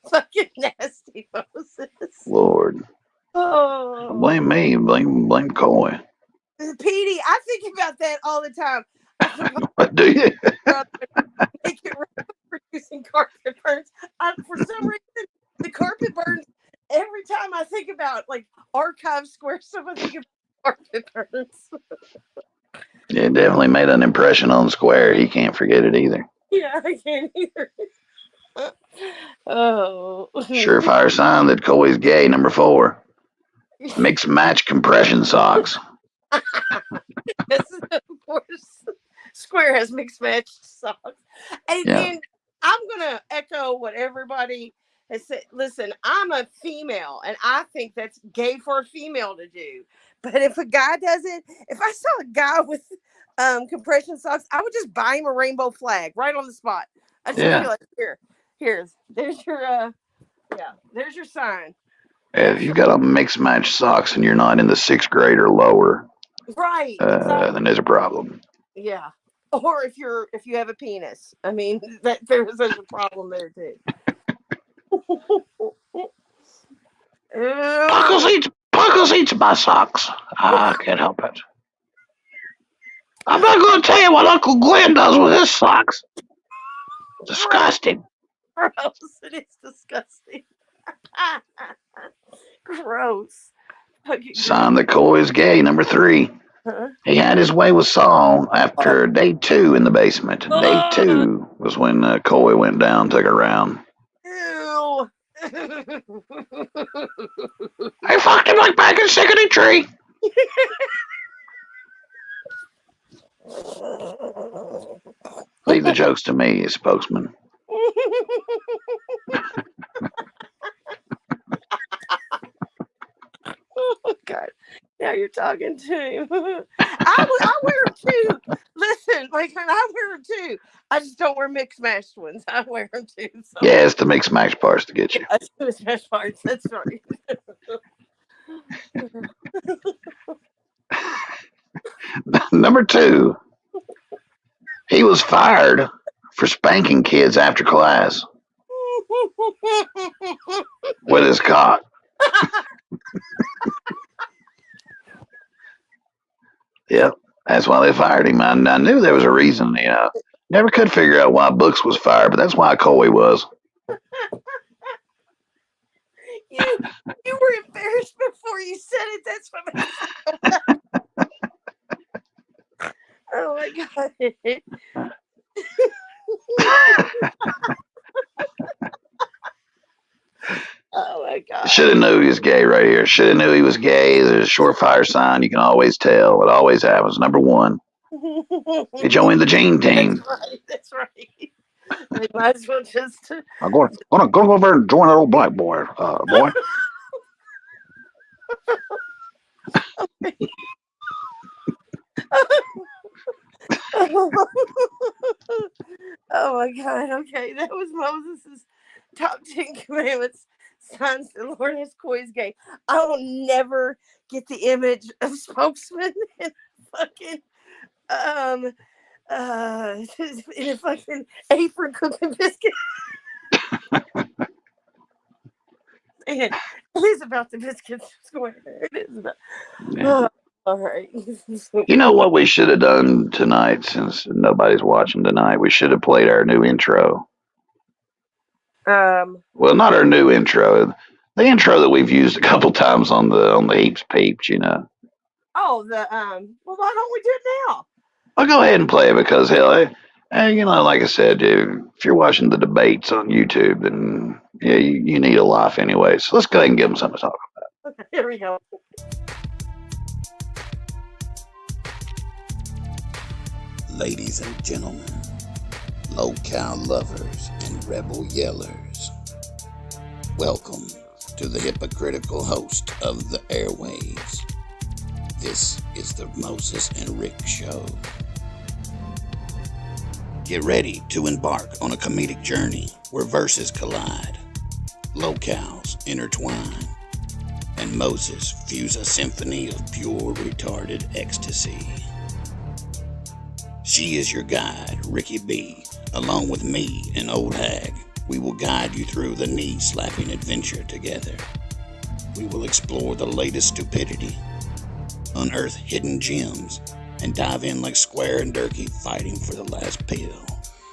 Fucking nasty Moses. Lord. Oh. Blame me. Blame Coy. Petey, I think about that all the time. Do you? Make it producing carpet burns. For some reason, the carpet burns. Every time I think about like Archive Square stuff, I think about carpet burns. It definitely made an impression on Square. He can't forget it either. Yeah, I can't either. Oh. Surefire sign that Coy's gay, number 4. Mix match compression socks. This is, of course, Square has mixed match socks. And I'm going to echo what everybody has said. Listen, I'm a female, and I think that's gay for a female to do. But if a guy does it, if I saw a guy with compression socks, I would just buy him a rainbow flag right on the spot. I'd just be like, there's your sign. If you got a mixed match socks and you're not in the 6th grade or lower, right, exactly. Then there's a problem. Yeah, or if you have a penis, I mean there's a problem there too. Puckles eats my socks. I can't help it. I'm not going to tell you what Uncle Glenn does with his socks. Disgusting. Gross. It is disgusting. Gross. Sign that Coy is gay, number 3. He had his way with Saul after day 2 in the basement. Day 2 was when Coy went down, took a round. Ew. I fucked him like back in Second Tree. Leave the jokes to me, spokesman. Oh God! Now you're talking to him. I wear them too. Listen, like I wear them too. I just don't wear mixed matched ones. I wear them too. So. Yeah, it's the mixed match parts to get you. Yeah, it's the mixed matched parts. That's right. Number 2, he was fired for spanking kids after class with his cock. Yep, that's why they fired him. I knew there was a reason. Never could figure out why Books was fired, but that's why Coy was. You were embarrassed before you said it. That's what makes it. Oh my God. Oh my God. Should have knew he was gay right here. Should have knew he was gay. There's a surefire sign. You can always tell. It always happens. Number 1, he joined the Gene team. That's right. They might as well just. I'm gonna go over and join that old black boy. Boy. Oh my God. Okay, that was Moses's top 10 commandments. Signs the Lord has Coy's gay. I will never get the image of spokesman and fucking in a fucking apron cooking biscuit. And it is about the biscuits square. It is about. Yeah. All right. You know what we should have done tonight, since nobody's watching tonight? We should have played our new intro. Well, not our new intro. The intro that we've used a couple times on the Heaps Peeps, Oh, well, why don't we do it now? I'll go ahead and play it because, hell, like I said, if you're watching the debates on YouTube, then yeah, you need a life anyway. So let's go ahead and give them something to talk about. Okay, here we go. Ladies and gentlemen, LolCow lovers and rebel yellers, welcome to the hypocritical host of the airwaves. This is the Moses and Rick Show. Get ready to embark on a comedic journey where verses collide, LolCows intertwine, and Moses fuse a symphony of pure retarded ecstasy. She is your guide, Ricky B. Along with me and Old Hag, we will guide you through the knee-slapping adventure together. We will explore the latest stupidity, unearth hidden gems, and dive in like Square and Durkee fighting for the last pill.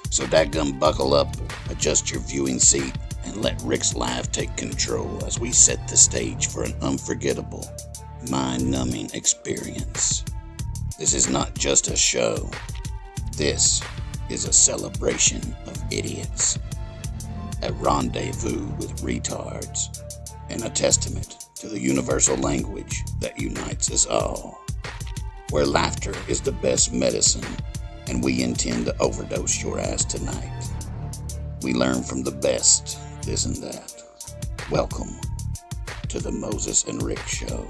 So dadgum buckle up, adjust your viewing seat, and let Rick's laugh take control as we set the stage for an unforgettable, mind-numbing experience. This is not just a show. This is a celebration of idiots, a rendezvous with retards, and a testament to the universal language that unites us all, where laughter is the best medicine, and we intend to overdose your ass tonight. We learn from the best, this and that. Welcome to the Moses and Rick Show.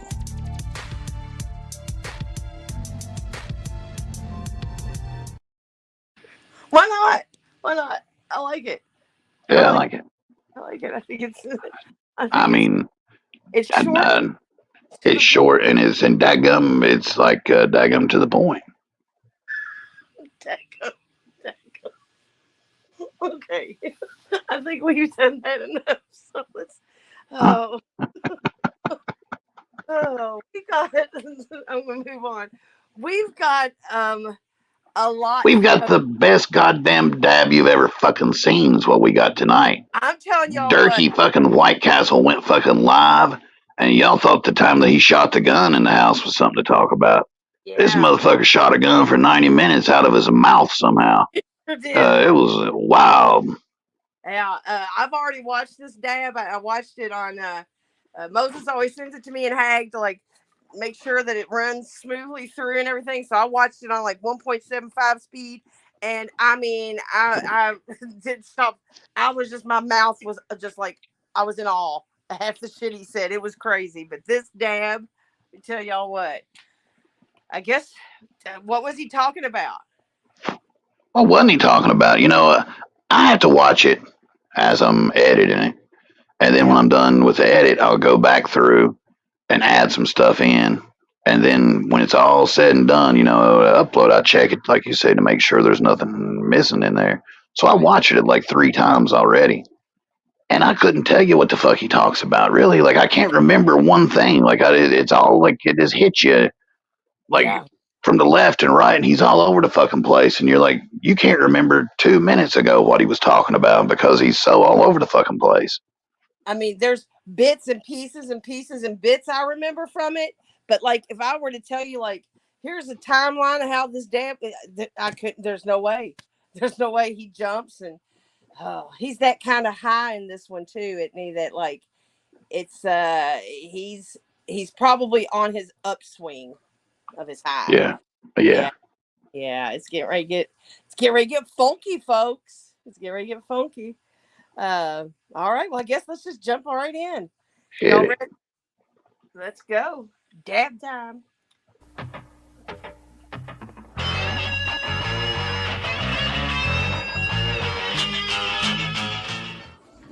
Why not? Why not? I like it. Yeah, I like it. I like it. I think it's. It's short. It's short and dadgum. It's like dadgum to the point. Dadgum. Okay, I think we've said that enough. So let's. Oh. Oh, we got it. I'm gonna move on. We've got a lot. We've got the best goddamn dab you've ever fucking seen is what we got tonight. I'm telling y'all Durkee fucking White Castle went fucking live, and y'all thought the time that he shot the gun in the house was something to talk about. Yeah. This motherfucker shot a gun for 90 minutes out of his mouth somehow. It was wild. Yeah, I've already watched this dab. I watched it on. Moses always sends it to me in Hag to like make sure that it runs smoothly through and everything. So I watched it on like 1.75 speed, and I mean, I didn't stop. I was just my mouth was just like I was in awe. Half the shit he said, it was crazy. But this dab, let me tell y'all what. I guess what was he talking about? What wasn't he talking about? I have to watch it as I'm editing it. And then when I'm done with the edit, I'll go back through and add some stuff in. And then when it's all said and done, upload, I check it, like you say, to make sure there's nothing missing in there. So I watched it like 3 times already. And I couldn't tell you what the fuck he talks about, really. Like, I can't remember one thing. Like, it's all like it just hits you like Yeah. from the left and right, and he's all over the fucking place. And you're like, you can't remember 2 minutes ago what he was talking about because he's so all over the fucking place. I mean, there's bits and pieces and pieces and bits I remember from it. But like, if I were to tell you, like, here's a timeline of how this damn, I couldn't. There's no way. There's no way he jumps, and he's that kind of high in this one too. Isn't he? That like, it's he's probably on his upswing of his high. Yeah. Yeah, Yeah. yeah. It's getting ready to get funky, folks. It's getting ready to get funky. All right. Well, I guess let's just jump right in. Hit Y'all it. ready? Let's go. Dab time. I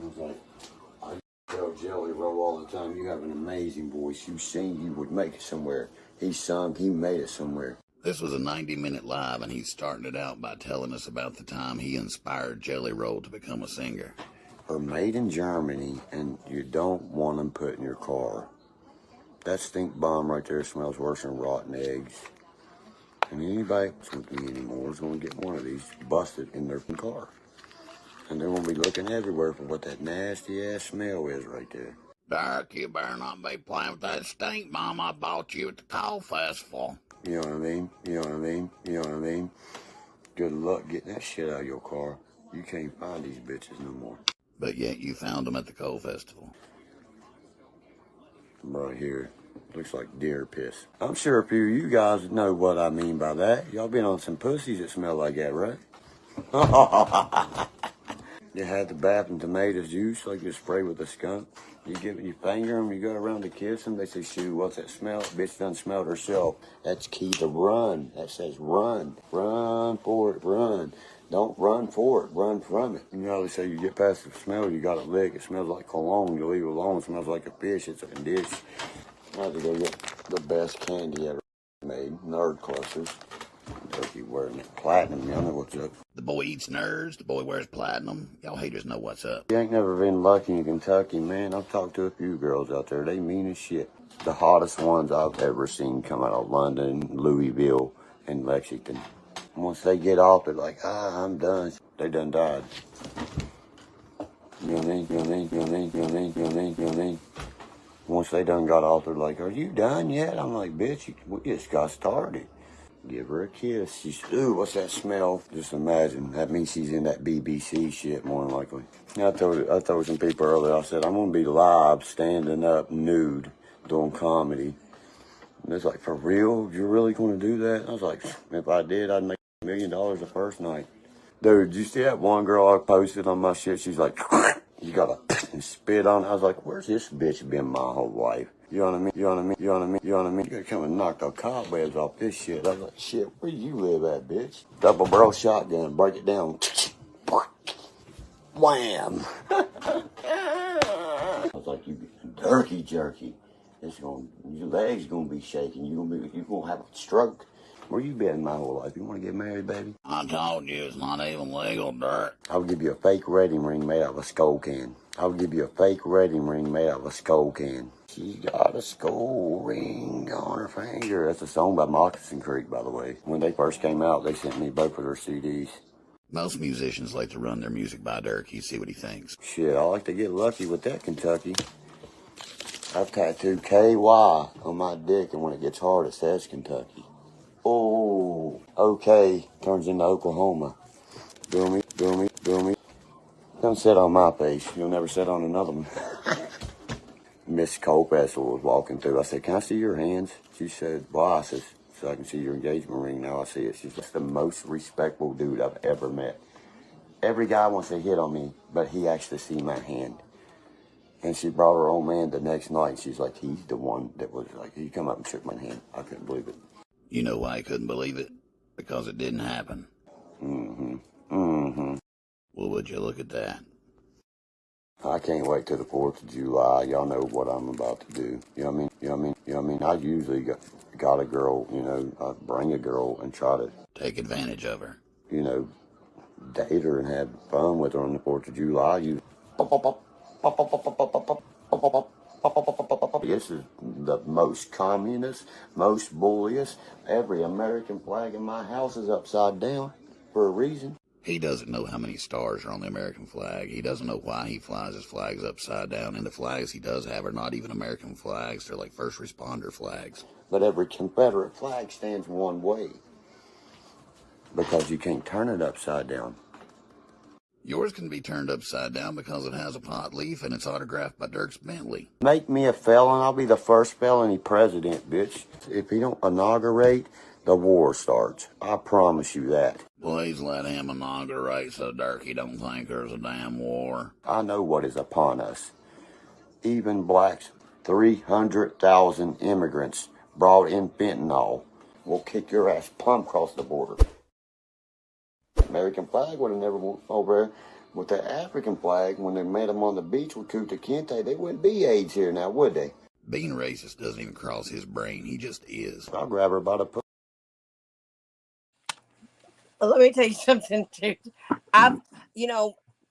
was like, I tell Jelly Roll all the time, you have an amazing voice. You sing, you would make it somewhere. He sung, he made it somewhere. This was a 90-minute live, and he started it out by telling us about the time he inspired Jelly Roll to become a singer. Are made in Germany, and you don't want them put in your car. That stink bomb right there smells worse than rotten eggs. And anybody that's with me anymore is going to get one of these busted in their car. And they're going to be looking everywhere for what that nasty-ass smell is right there. Dark, you better not be playing with that stink bomb I bought you at the cow festival. You know what I mean? You know what I mean? You know what I mean? Good luck getting that shit out of your car. You can't find these bitches no more. But yet you found them at the coal festival. Right here. Looks like deer piss. I'm sure a few of you guys know what I mean by that. Y'all been on some pussies that smell like that, right? You had the bath and tomato juice, like you spray with a skunk. You finger them, you go around to kiss them. They say, shoot, what's that smell? Bitch done smelled herself. That's key to run. That says run. Run for it, run. Don't run for it, run from it. You know, they say you get past the smell, you got to lick. It smells like cologne. You leave it alone, it smells like a fish. It's a dish. I had to go get the best candy ever made, nerd clusters. Turkey wearing it platinum, y'all know what's up. The boy eats nerds, the boy wears platinum. Y'all haters know what's up. You ain't never been lucky in Kentucky, man. I've talked to a few girls out there. They mean as shit. The hottest ones I've ever seen come out of London, Louisville, and Lexington. Once they get off, they're like, I'm done. They done died. You know what I mean? You know what I mean? You know what I mean? You know what I mean? You know what I mean? You know what I mean? Once they done got off, they're like, are you done yet? I'm like, bitch, we just got started. Give her a kiss. She's, ooh, what's that smell? Just imagine. That means she's in that BBC shit, more than likely. I told some people earlier, I said, I'm going to be live, standing up, nude, doing comedy. And it's like, for real? You're really going to do that? And I was like, if I did, I'd make $1 million the first night. Dude, did you see that one girl I posted on my shit? She's like, you got to spit on it. I was like, where's this bitch been my whole life? You know what I mean? You know what I mean? You know what I mean? You know what I mean? You gotta come and knock the cobwebs off this shit. I was like, shit, where you live at, bitch? Double barrel shotgun, break it down. Wham! I was like, you turkey jerky. Your legs gonna be shaking. You gonna have a stroke. Where you been my whole life? You wanna get married, baby? I told you it's not even legal, Dirt. I'll give you a fake wedding ring made out of a skull can. I'll give you a fake wedding ring made out of a skull can. She got a skull ring on her finger. That's a song by Moccasin Creek, by the way. When they first came out, they sent me both of their CDs. Most musicians like to run their music by Dirk. You see what he thinks. Shit, I like to get lucky with that, Kentucky. I've tattooed KY on my dick, and when it gets hard, it says Kentucky. Oh, okay, turns into Oklahoma. Do me. Don't sit on my face. You'll never sit on another one. Miss Culpepper was walking through. I said, "Can I see your hands?" She said, "Why?" I said, "So I can see your engagement ring." Now I see it. She's just the most respectful dude I've ever met. Every guy wants to hit on me, but he actually see my hand. And she brought her old man the next night. She's like, he's the one that was like, he come up and shook my hand. I couldn't believe it. You know why I couldn't believe it? Because it didn't happen. Well, would you look at that? I can't wait till the 4th of July. Y'all know what I'm about to do. You know what I mean? You know what I mean? You know what I mean? I usually got a girl, you know, I bring a girl and try to take advantage of her. You know, date her and have fun with her on the 4th of July. This is the most communist, most bulliest. Every American flag in my house is upside down for a reason. He doesn't know how many stars are on the American flag. He doesn't know why he flies his flags upside down. And the flags he does have are not even American flags. They're like first responder flags. But every Confederate flag stands one way. Because you can't turn it upside down. Yours can be turned upside down because it has a pot leaf and it's autographed by Dierks Bentley. Make me a felon, I'll be the first felony president, bitch. If he don't inaugurate, the war starts. I promise you that. Please let him inaugurate so Durkee don't think there's a damn war. I know what is upon us. Even blacks, 300,000 immigrants brought in fentanyl will kick your ass plumb across the border. American flag would have never went over there. With the African flag, when they met them on the beach with Kunta Kinte, they wouldn't be AIDS here now, would they? Being racist doesn't even cross his brain. He just is. I'll grab her by the pussy. Let me tell you something, dude.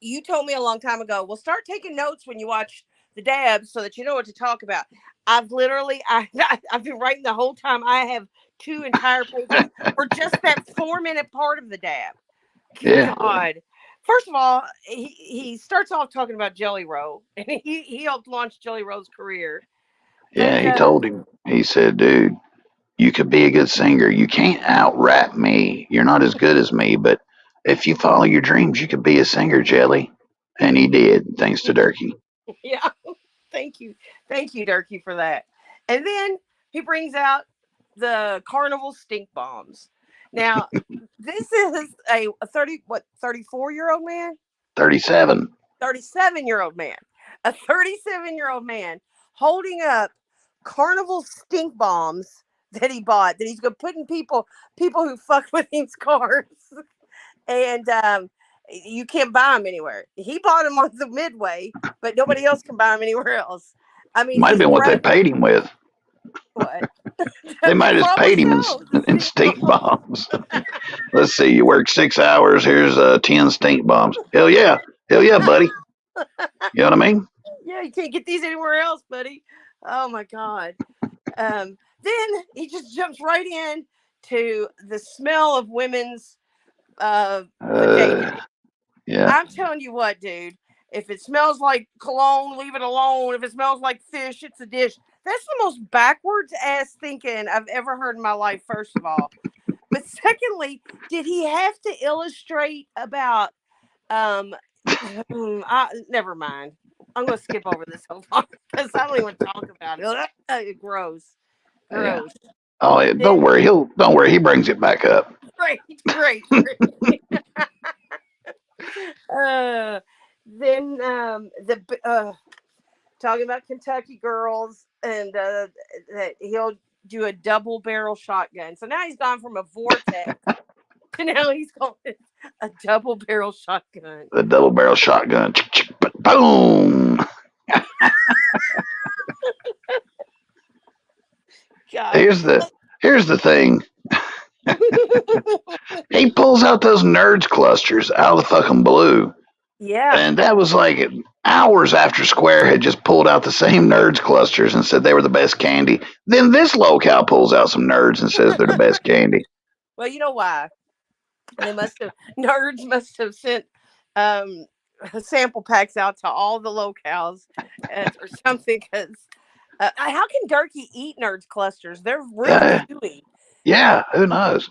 You told me a long time ago, well, start taking notes when you watch the dabs so that you know what to talk about. I've been writing the whole time. I have 2 entire pages for just that 4-minute part of the dab. Yeah. God. First of all, he starts off talking about Jelly Roll, and he helped launch Jelly Roll's career. Yeah, he told him. He said, dude, you could be a good singer. You can't out rap me. You're not as good as me, but if you follow your dreams, you could be a singer, Jelly. And he did, thanks to Durkee. Yeah. Thank you, Durkee, for that. And then he brings out the carnival stink bombs. Now, this is a 34-year-old man? 37. 37-year-old man. A 37-year-old man holding up carnival stink bombs that he bought, that he's going to put in people who fuck with his cars. And you can't buy them anywhere. He bought them on the Midway, but nobody else can buy them anywhere else. I mean, Might have been what they paid him with. What? They might have just paid him in stink bombs. Let's see, you work 6 hours. Here's 10 stink bombs. Hell yeah, buddy. You know what I mean? Yeah, you can't get these anywhere else, buddy. Oh my God. Then he just jumps right in to the smell of women's vajayjay. Yeah. I'm telling you what, dude. If it smells like cologne, leave it alone. If it smells like fish, it's a dish. That's the most backwards ass thinking I've ever heard in my life, first of all. But secondly, did he have to illustrate about never mind. I'm gonna skip over this whole part because I don't even talk about it. Gross. Yeah. Oh, don't worry. He brings it back up. Great. Then talking about Kentucky girls and that he'll do a double barrel shotgun. So now he's gone from a vortex to now he's going a double barrel shotgun. The double barrel shotgun. Boom. God. Here's the thing. He pulls out those nerds clusters out of the fucking blue. Yeah. And that was like hours after Square had just pulled out the same nerds clusters and said they were the best candy. Then this LolCow pulls out some nerds and says they're the best candy. Well, you know why? Nerds must have sent sample packs out to all the LolCows or something, because how can Durkee eat nerds clusters? They're real chewy. Yeah, who knows?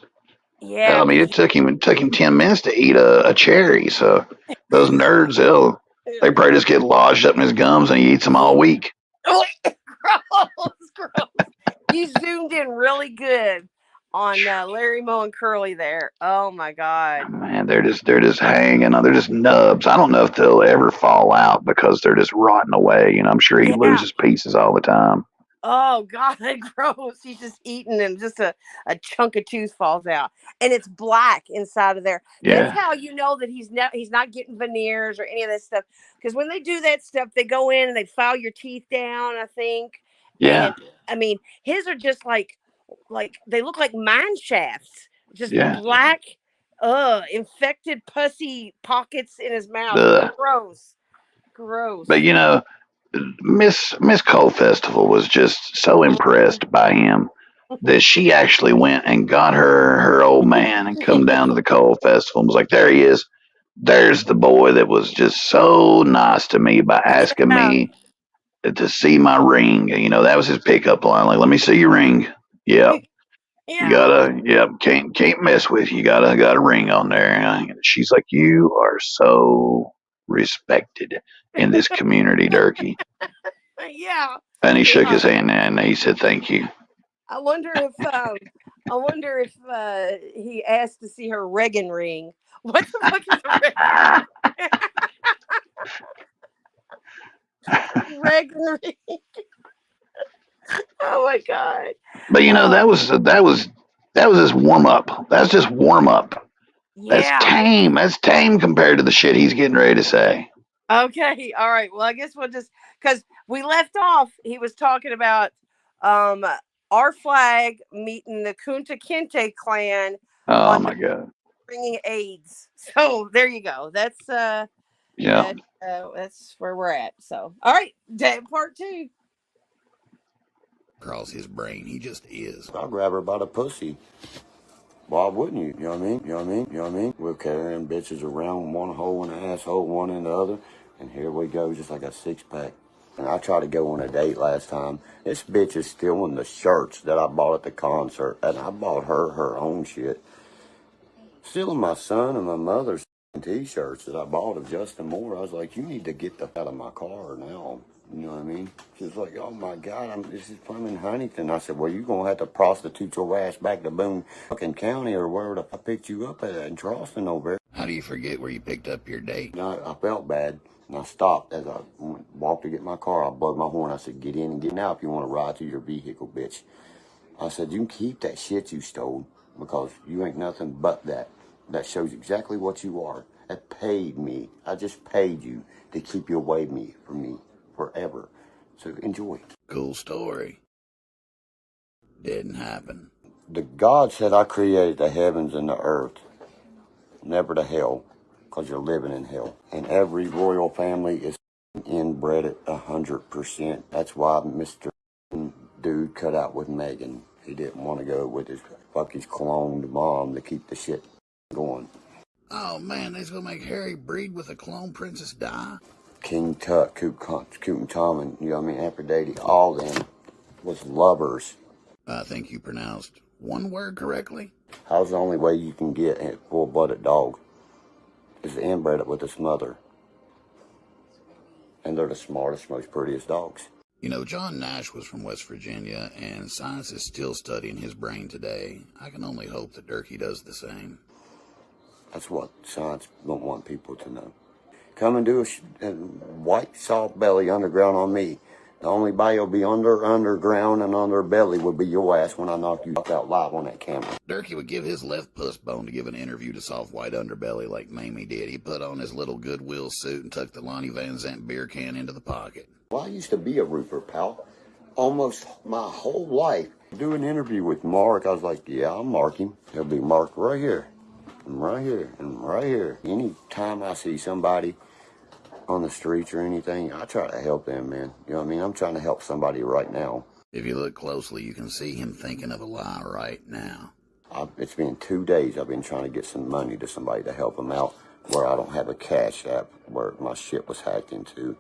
Yeah, Hell, I mean, because it took him 10 minutes to eat a cherry. So those nerds, they probably just get lodged up in his gums and he eats them all week. gross. You zoomed in really good on Larry Moe and Curly there. Oh my God. Man, they're just hanging on. They're just nubs. I don't know if they'll ever fall out because they're just rotting away. I'm sure he Yeah. loses pieces all the time. Oh God, gross. He's just eating and just a chunk of tooth falls out. And it's black inside of there. That's Yeah, how you know that he's not getting veneers or any of that stuff. Because when they do that stuff, they go in and they file your teeth down, I think. yeah, And I mean, his are just like they look like mine shafts. Just yeah. black, infected pussy pockets in his mouth. Ugh. Gross. Gross. But Miss Cole Festival was just so impressed by him that she actually went and got her old man and come down to the Cole Festival and was like, there he is. There's the boy that was just so nice to me by asking Yeah. me to see my ring. That was his pickup line. Like, let me see your ring. Yep. You Yeah. gotta, yep, can't mess with you. Got a ring on there. And she's like, you are so respected in this community, Durkee. Yeah. And he shook Yeah. his hand and he said, thank you. I wonder if he asked to see her Reagan ring. What the fuck is a Reagan ring? Reagan ring. Oh my God. But Oh that was his warm up. That's just warm up. That's yeah. tame. That's tame compared to the shit he's getting ready to say. Okay. All right. Well, I guess we'll just because we left off. He was talking about um our flag meeting the Kunta Kinte clan Oh on my God. bringing AIDS. So there you go. Yeah. That's where we're at. So all right, part 2. Across his brain, he just is. I'll grab her by the pussy. Why wouldn't you? You know what I mean? You know what I mean? You know what I mean? We're carrying bitches around, one hole in the asshole, one in the other, and here we go, just like a 6-pack. And I tried to go on a date last time. This bitch is stealing the shirts that I bought at the concert, and I bought her own shit. Stealing my son and my mother's T-shirts that I bought of Justin Moore. I was like, you need to get the out of my car now. You know what I mean? She's like, oh my God, this is Plum Huntington. I said, well, you're going to have to prostitute your ass back to Boone fucking County or where I picked you up at in Charleston over there. How do you forget where you picked up your date? And I felt bad, and I stopped. As I walked to get my car, I blowed my horn. I said, get in and get out if you want to ride to your vehicle, bitch. I said, you can keep that shit you stole because you ain't nothing but that. That shows exactly what you are. That paid me. I just paid you to keep you away from me forever. So enjoy. Cool story. Didn't happen. The God said I created the heavens and the earth, never the hell, because you're living in hell. And every royal family is inbred at 100%. That's why Mr. Dude cut out with Megan. He didn't want to go with his cloned mom to keep the shit going. Oh man, they's gonna make Harry breed with a clone Princess Di? King Tut, Coot and Tom, and you know what I mean, Aphrodite, all them was lovers. I think you pronounced one word correctly. How's the only way you can get a full-blooded dog is to inbred it with its mother. And they're the smartest, most prettiest dogs. John Nash was from West Virginia, and science is still studying his brain today. I can only hope that Durkee does the same. That's what science don't want people to know. Come and do a white soft belly underground on me. The only body will be underground and underbelly will be your ass when I knock you out live on that camera. Durkee would give his left puss bone to give an interview to Soft White Underbelly like Mamie did. He put on his little Goodwill suit and tucked the Lonnie Van Zant beer can into the pocket. Well, I used to be a roofer, pal. Almost my whole life. Do an interview with Mark. I was like, yeah, I'll mark him. He'll be marked right here, and right here, and right here. Anytime I see somebody on the streets or anything, I try to help them, man. You know what I mean? I'm trying to help somebody right now. If you look closely, you can see him thinking of a lie right now. It's been 2 days I've been trying to get some money to somebody to help them out where I don't have a cash app where my shit was hacked into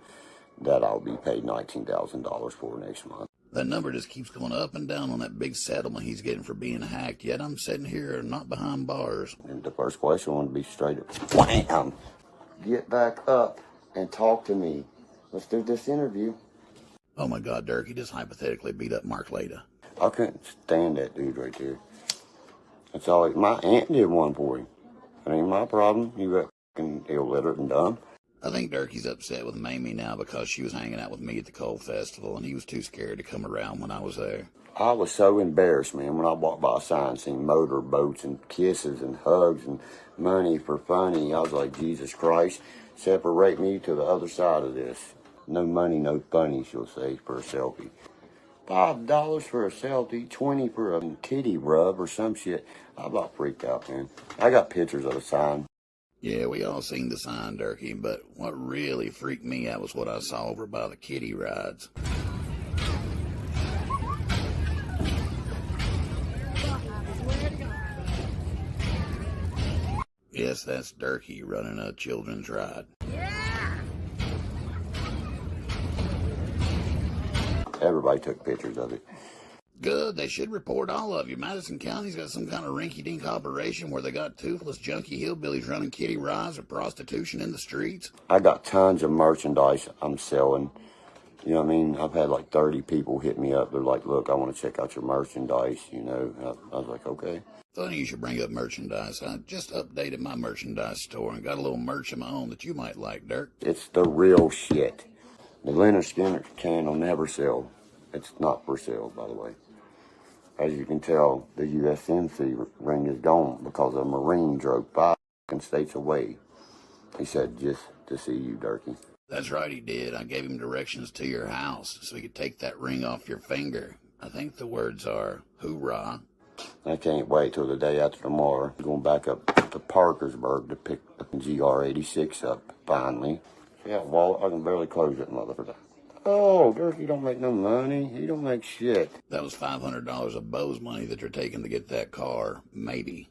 that I'll be paid $19,000 for next month. That number just keeps going up and down on that big settlement he's getting for being hacked, yet I'm sitting here not behind bars. And the first question I want to be straight up. Wham! Get back up and talk to me. Let's do this interview. Oh my God, Dirk, he just hypothetically beat up Mark Leda. I couldn't stand that dude right there. That's all. My aunt did one for him. It ain't my problem. You got fucking illiterate and dumb. I think Dirkie's upset with Mamie now because she was hanging out with me at the coal festival and he was too scared to come around when I was there. I was so embarrassed, man, when I walked by a sign seeing motor boats and kisses and hugs and money for funny. I was like, Jesus Christ, separate me to the other side of this. No money, no funny, she'll say, for a selfie. $5 for a selfie, 20 for a titty rub or some shit. I about freaked out, man. I got pictures of the sign. Yeah, we all seen the sign, Dirkie, but what really freaked me out was what I saw over by the kiddie rides. Yes, that's Dirkie running a children's ride. Yeah. Everybody took pictures of it. Good, they should report all of you. Madison County's got some kind of rinky-dink operation where they got toothless junkie hillbillies running kiddie rides or prostitution in the streets. I got tons of merchandise I'm selling. You know what I mean? I've had like 30 people hit me up. They're like, look, I want to check out your merchandise, you know. I was like, okay. Funny you should bring up merchandise. I just updated my merchandise store and got a little merch of my own that you might like, Dirk. It's the real shit. The Leonard Skinner can will never sell. It's not for sale, by the way. As you can tell, the USMC ring is gone because a Marine drove 5 states away. He said, just to see you, Dirkie. That's right, he did. I gave him directions to your house so he could take that ring off your finger. I think the words are, hoorah. I can't wait till the day after tomorrow. I'm going back up to Parkersburg to pick the GR86 up, finally. Yeah, wallet, I can barely close it, motherfucker. Oh, Dirkie don't make no money. He don't make shit. That was $500 of Bo's money that you're taking to get that car, maybe.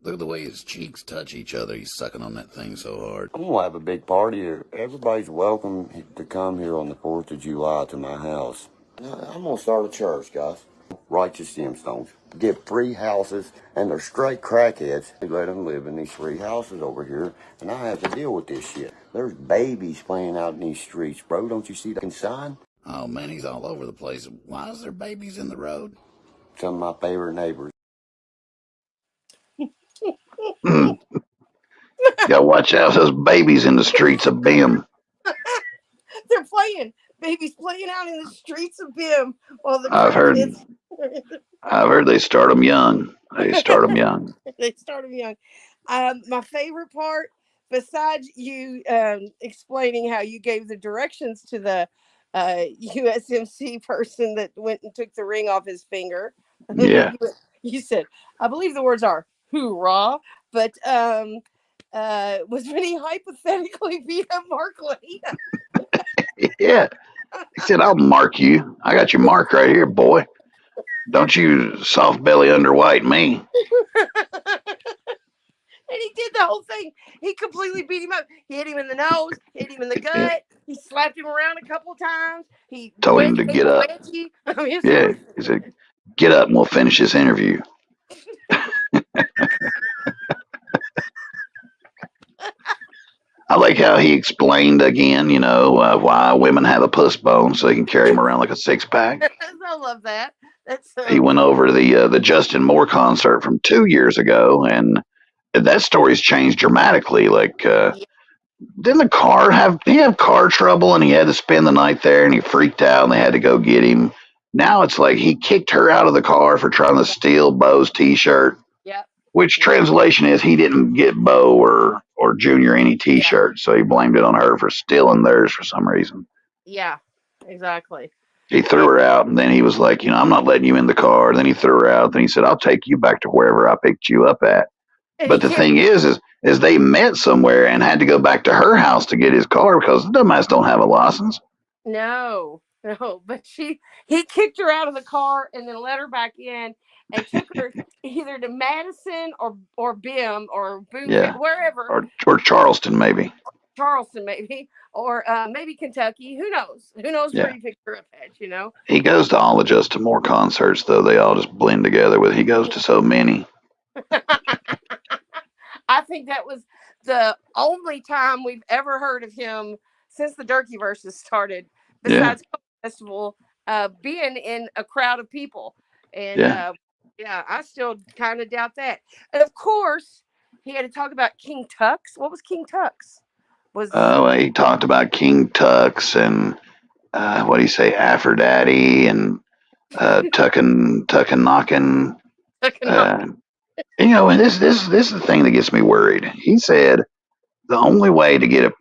Look at the way his cheeks touch each other. He's sucking on that thing so hard. I'm going to have a big party here. Everybody's welcome to come here on the 4th of July to my house. I'm going to start a church, guys. Righteous Gemstones. Give free houses, and they're straight crackheads. They let them live in these free houses over here, and I have to deal with this shit. There's babies playing out in these streets, bro. Don't you see that sign? Oh, man, he's all over the place. Why is there babies in the road? Some of my favorite neighbors. Gotta watch out, those babies in the streets of Bim. They're playing. Babies playing out in the streets of Bim while the I've heard they start them young. They start them young. They start them young. My favorite part, besides you explaining how you gave the directions to the USMC person that went and took the ring off his finger. Yeah. You said, I believe the words are hoorah, but was when he hypothetically beat up Mark Leda. Yeah. He said, I'll mark you. I got your mark right here, boy. Don't you soft belly underwhite me. And he did the whole thing. He completely beat him up. He hit him in the nose, hit him in the gut. Yeah. He slapped him around a couple times. He Told him to get up. Yeah. He said, get up and we'll finish this interview. I like how he explained again, why women have a puss bone so they can carry them around like a 6-pack. I love that. That's He went over to the Justin Moore concert from 2 years ago, and that story's changed dramatically. Like, didn't the car he have car trouble, and he had to spend the night there, and he freaked out, and they had to go get him. Now it's like he kicked her out of the car for trying to steal Bo's T-shirt. Yep. Which translation is he didn't get Bo or Junior any T-shirt, so he blamed it on her for stealing theirs for some reason. Yeah, exactly. He threw her out, and then he was like, I'm not letting you in the car. Then he threw her out. Then he said, I'll take you back to wherever I picked you up at. But the thing is they met somewhere and had to go back to her house to get his car because the dumbass don't have a license. No, but he kicked her out of the car and then let her back in and took her either to Madison or Bim or Boone, wherever. Or Charleston, maybe. Charleston, maybe, or maybe Kentucky. Who knows? Who knows where Yeah. he picked her up at? You know. He goes to all of Just More concerts, though. They all just blend together with. He goes to so many. I think that was the only time we've ever heard of him since the Durkee verses started, Yeah. besides festival, being in a crowd of people. And Yeah. yeah, I still kind of doubt that. And of course, he had to talk about King Tux. What was King Tux? Was Well, he talked about King Tux and what do you say, Aphrodite and tucking knocking. Uh, and this is the thing that gets me worried. He said the only way to get a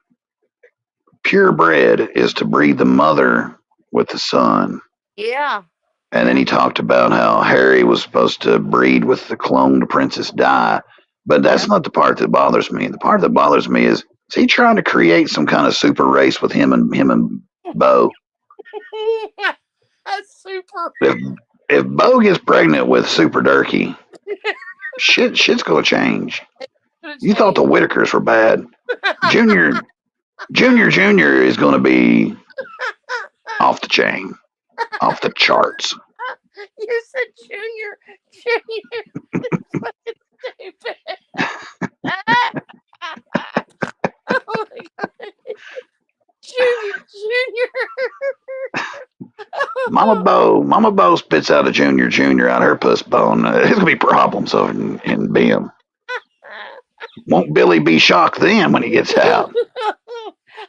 purebred is to breed the mother with the son. yeah, And then he talked about how Harry was supposed to breed with the cloned Princess Di. But that's not the part that bothers me. The part that bothers me is he trying to create some kind of super race with him and Bo? that's super. If if Bo gets pregnant with Super Durkee, shit's gonna change. You thought the Whitakers were bad. Junior Junior is gonna be off the chain, off the charts. You said Junior. Junior. It's fucking stupid. Oh my god. Junior. Mama Bo spits out a Junior out her puss bone. There's gonna be problems over in BM. Won't Billy be shocked then when he gets out?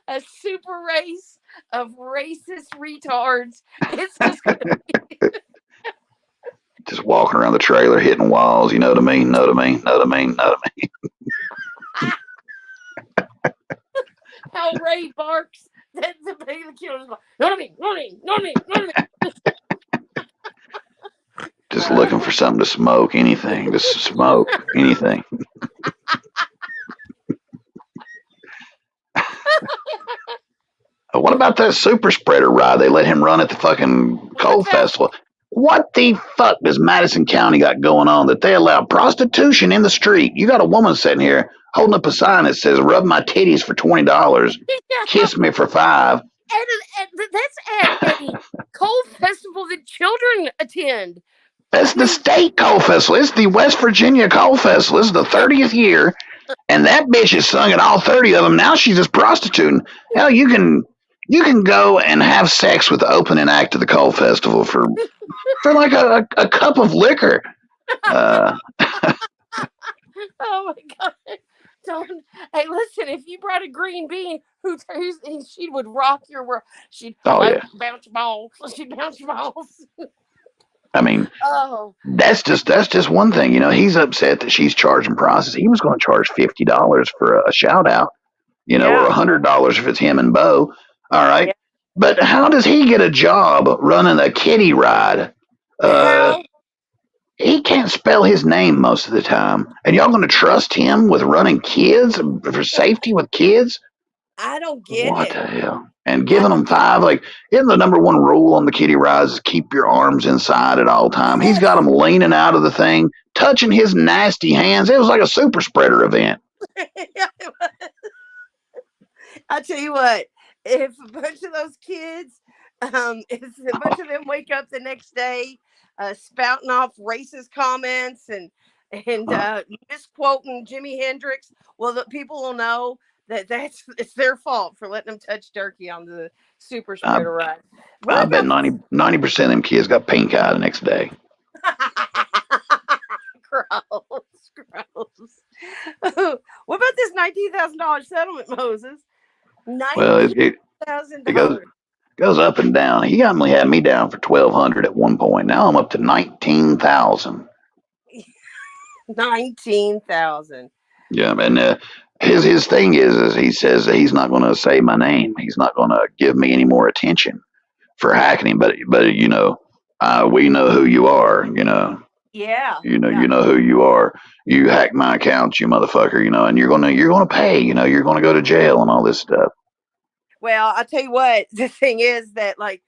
A super race of racist retards. It's just gonna be. Just walking around the trailer hitting walls, you know what I mean? Know what I mean? Know what I mean? Know what I mean? How Ray barks. That the baby killer's like, know what I mean? Know what I mean? Know what I mean? Know what I mean? Just looking for something to smoke, anything. Just smoke, anything. What about that super spreader ride they let him run at the fucking coal festival? What the fuck does Madison County got going on that they allow prostitution in the street? You got a woman sitting here holding up a sign that says "Rub my titties for $20, kiss me for $5." And that's at a coal festival that children attend. That's the state coal festival. It's the West Virginia coal festival. This is the 30th year, and that bitch has sung at all 30 of them. Now she's just prostituting. Hell, you can go and have sex with the opening act of the coal festival for like a cup of liquor. Oh my god! Don't. Hey, listen. If you brought a green bean, she would rock your world. She'd bounce balls. She'd bounce balls. I mean, oh, that's just one thing. You know, he's upset that she's charging process. He was going to charge $50 for a shout out. You know, or $100 if it's him and Bo. All right. Yeah. But how does he get a job running a kiddie ride? He can't spell his name most of the time. And y'all going to trust him with running kids for safety with kids? I don't get what the hell? And giving them $5, like, isn't the number one rule on the kiddie rides is keep your arms inside at all time? He's got them leaning out of the thing, touching his nasty hands. It was like a super spreader event. I tell you what, if a bunch of those kids, if a bunch of them wake up the next day, spouting off racist comments and misquoting Jimi Hendrix, well, the people will know that it's their fault for letting them touch Durkee on the super spreader ride. I bet 90% of them kids got pink eye the next day. Gross. What about this $19,000 settlement, Moses? $19,000. It goes up and down. He only had me down for $1,200 at one point. Now I'm up to $19,000. 19,000. Yeah, and his thing is he says that he's not going to say my name. He's not going to give me any more attention for hacking him. But you know, we know who you are. You know. Yeah. You know who you are. You hack my accounts, you motherfucker. You know, and you're gonna pay. You know, you're gonna go to jail and all this stuff. Well, I'll tell you what. The thing is that like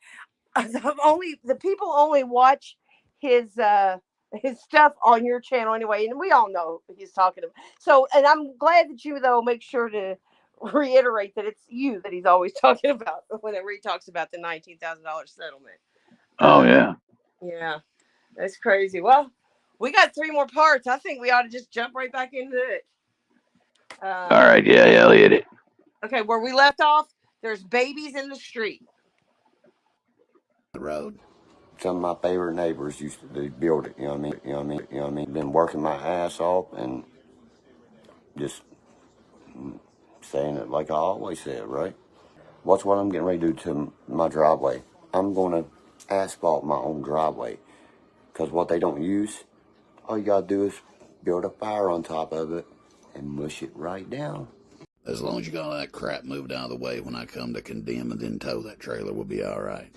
the people only watch his stuff on your channel anyway, and we all know he's talking about. So, and I'm glad that you though make sure to reiterate that it's you that he's always talking about whenever he talks about the $19,000 settlement. Oh yeah. Yeah, that's crazy. Well, we got 3 more parts. I think we ought to just jump right back into it. All right. Yeah. Yeah. Hit it. Okay, where we left off, there's babies in the street. The road. Some of my favorite neighbors used to build it, you know what I mean? You know what I mean? You know what I mean? Been working my ass off and just saying it like I always said, right? Watch what I'm getting ready to do to my driveway. I'm going to asphalt my own driveway. Because what they don't use, all you got to do is build a fire on top of it and mush it right down. As long as you got all that crap moved out of the way when I come to condemn and then tow that trailer, we'll be all right.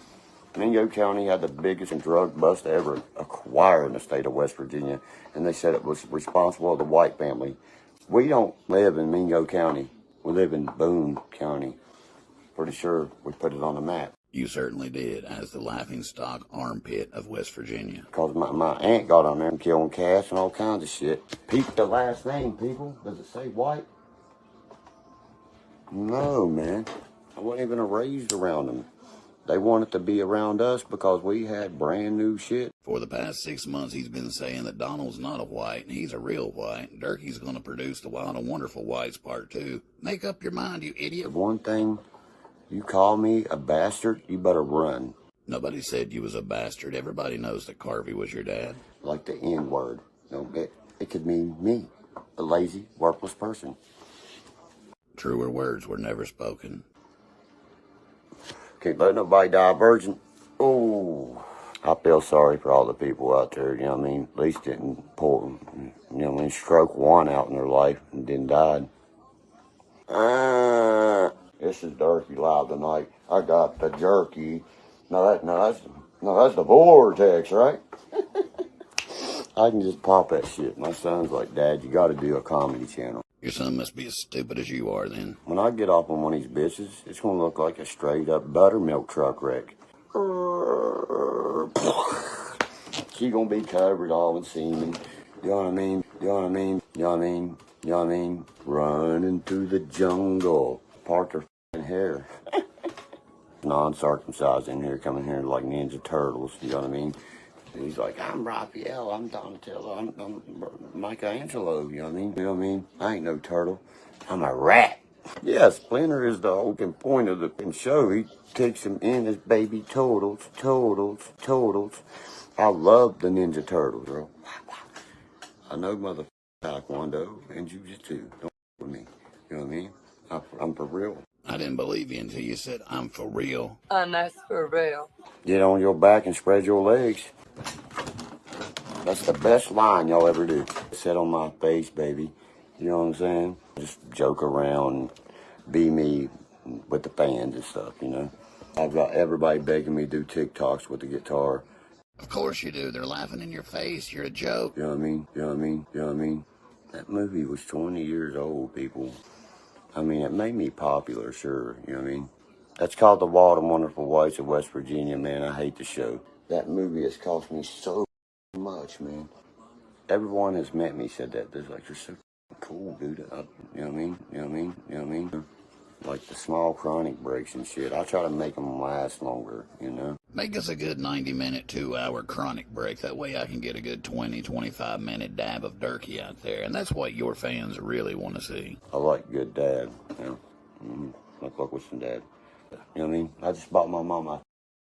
Mingo County had the biggest drug bust ever acquired in the state of West Virginia, and they said it was responsible of the white family. We don't live in Mingo County. We live in Boone County. Pretty sure we put it on the map. You certainly did, as the laughingstock armpit of West Virginia. Because my aunt got on there and killing cats and all kinds of shit. Peep the last name, people. Does it say white? No, man. I wasn't even raised around them. They wanted to be around us because we had brand new shit. For the past 6 months, he's been saying that Donald's not a white, and he's a real white. Durkee's going to produce the Wild and Wonderful Whites Part 2. Make up your mind, you idiot. One thing, you call me a bastard, you better run. Nobody said you was a bastard. Everybody knows that Carvey was your dad. Like the N-word. No, it could mean me, a lazy, worthless person. Truer words were never spoken. Can't let nobody die a virgin. Oh, I feel sorry for all the people out there, you know what I mean? At least didn't pull, you know what I mean, stroke one out in their life and then died. This is Durkee Live tonight. I got the jerky. No, that's the vortex, right? I can just pop that shit. My son's like, Dad, you got to do a comedy channel. Your son must be as stupid as you are, then. When I get off on one of these bitches, it's going to look like a straight-up buttermilk truck wreck. She going to be covered all in semen. You know what I mean? You know what I mean? You know what I mean? You know what I mean? Running through the jungle. Part her f***ing hair. Non-circumcised in here, coming here like Ninja Turtles. You know what I mean? He's like, I'm Raphael, I'm Donatello, I'm Michelangelo, you know what I mean? You know what I mean? I ain't no turtle. I'm a rat. Yeah, Splinter is the whole point of the show. He takes him in as baby turtles. I love the Ninja Turtles, bro. I know motherfucking Taekwondo and Jiu-Jitsu. Don't with me. You know what I mean? I'm for real. I didn't believe you until you said, I'm for real. And that's for real. Get on your back and spread your legs. That's the best line y'all ever do. Sit on my face, baby. You know what I'm saying? Just joke around, be me with the fans and stuff, you know? I've got everybody begging me to do TikToks with the guitar. Of course you do. They're laughing in your face. You're a joke. You know what I mean? You know what I mean? You know what I mean? That movie was 20 years old, people. I mean, it made me popular, sure. You know what I mean? That's called The Wild and Wonderful Whites of West Virginia, man. I hate the show. That movie has cost me so much, man. Everyone has met me said that. They're like, you're so cool, dude. You know what I mean? You know what I mean? You know what I mean? Like the small chronic breaks and shit. I try to make them last longer, you know? Make us a good 90-minute, 2-hour chronic break. That way I can get a good 20, 25-minute dab of Durkee out there. And that's what your fans really want to see. I like good dad, you know? Look like with some dad. You know what I mean? I just bought my mom a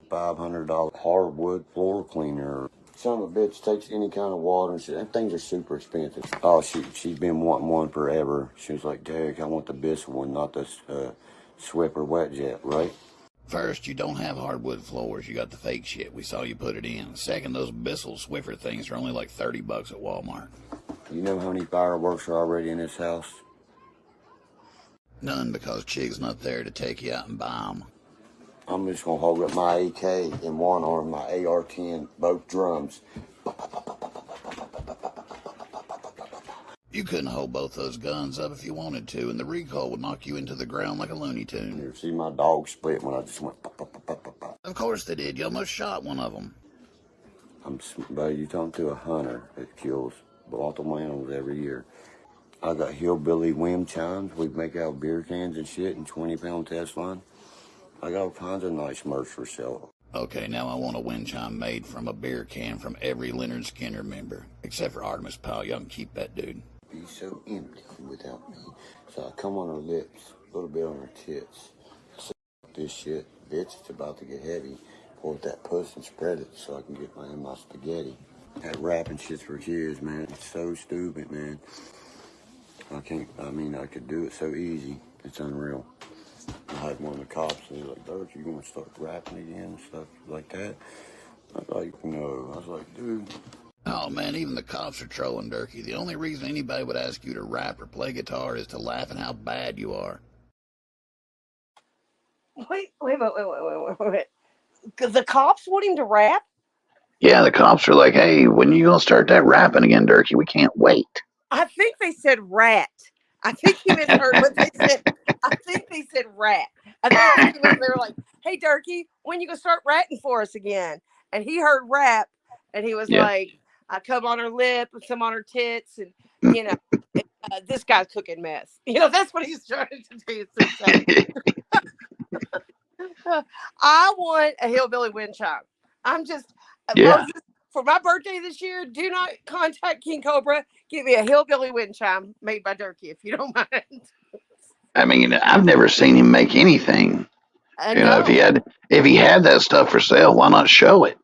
$500 hardwood floor cleaner. Son of a bitch takes any kind of water and shit. Them things are super expensive. Oh, she's been wanting one forever. She was like, Derek, I want the Bissell one, not the Swiffer Wet Jet, right? First, you don't have hardwood floors. You got the fake shit. We saw you put it in. Second, those Bissell Swiffer things are only like $30 at Walmart. You know how many fireworks are already in this house? None, because Chig's not there to take you out and buy them. I'm just going to hold up my AK in one arm, my AR-10, both drums. You couldn't hold both those guns up if you wanted to, and the recoil would knock you into the ground like a Looney Tune. You see my dog split when I just went... Of course they did. You almost shot one of them. Buddy, you talking to a hunter that kills multiple animals every year. I got hillbilly wind chimes. We make out beer cans and shit and 20-pound test line. I got all kinds of nice merch for sale. Okay, now I want a wind chime made from a beer can from every Leonard Skinner member. Except for Artemis Powell. Y'all can keep that, dude. Be so empty without me. So I come on her lips, a little bit on her tits. So this shit, bitch, it's about to get heavy. Pull that puss and spread it so I can get my spaghetti. That rapping shit's for kids, man. It's so stupid, man. I could do it so easy. It's unreal. I had one of the cops and he was like, Dirk, you gonna start rapping again and stuff like that? I was like, no. I was like, dude. Oh man, even the cops are trolling Durkee. The only reason anybody would ask you to rap or play guitar is to laugh at how bad you are. Wait. The cops want him to rap? Yeah, the cops are like, hey, when you gonna start that rapping again, Durkee? We can't wait. I think they said rat. I think he misheard what they said. I think they said rat. I think they were like, hey, Durkee, when you gonna start ratting for us again? And he heard rap, and he was like, I come on her lip and some on her tits, and, this guy's cooking meth. That's what he's trying to say. I want a hillbilly wind chime. I'm just, Moses, for my birthday this year, do not contact King Cobra. Give me a hillbilly wind chime made by Durkee, if you don't mind. I mean, I've never seen him make anything. I know. If he had that stuff for sale, why not show it?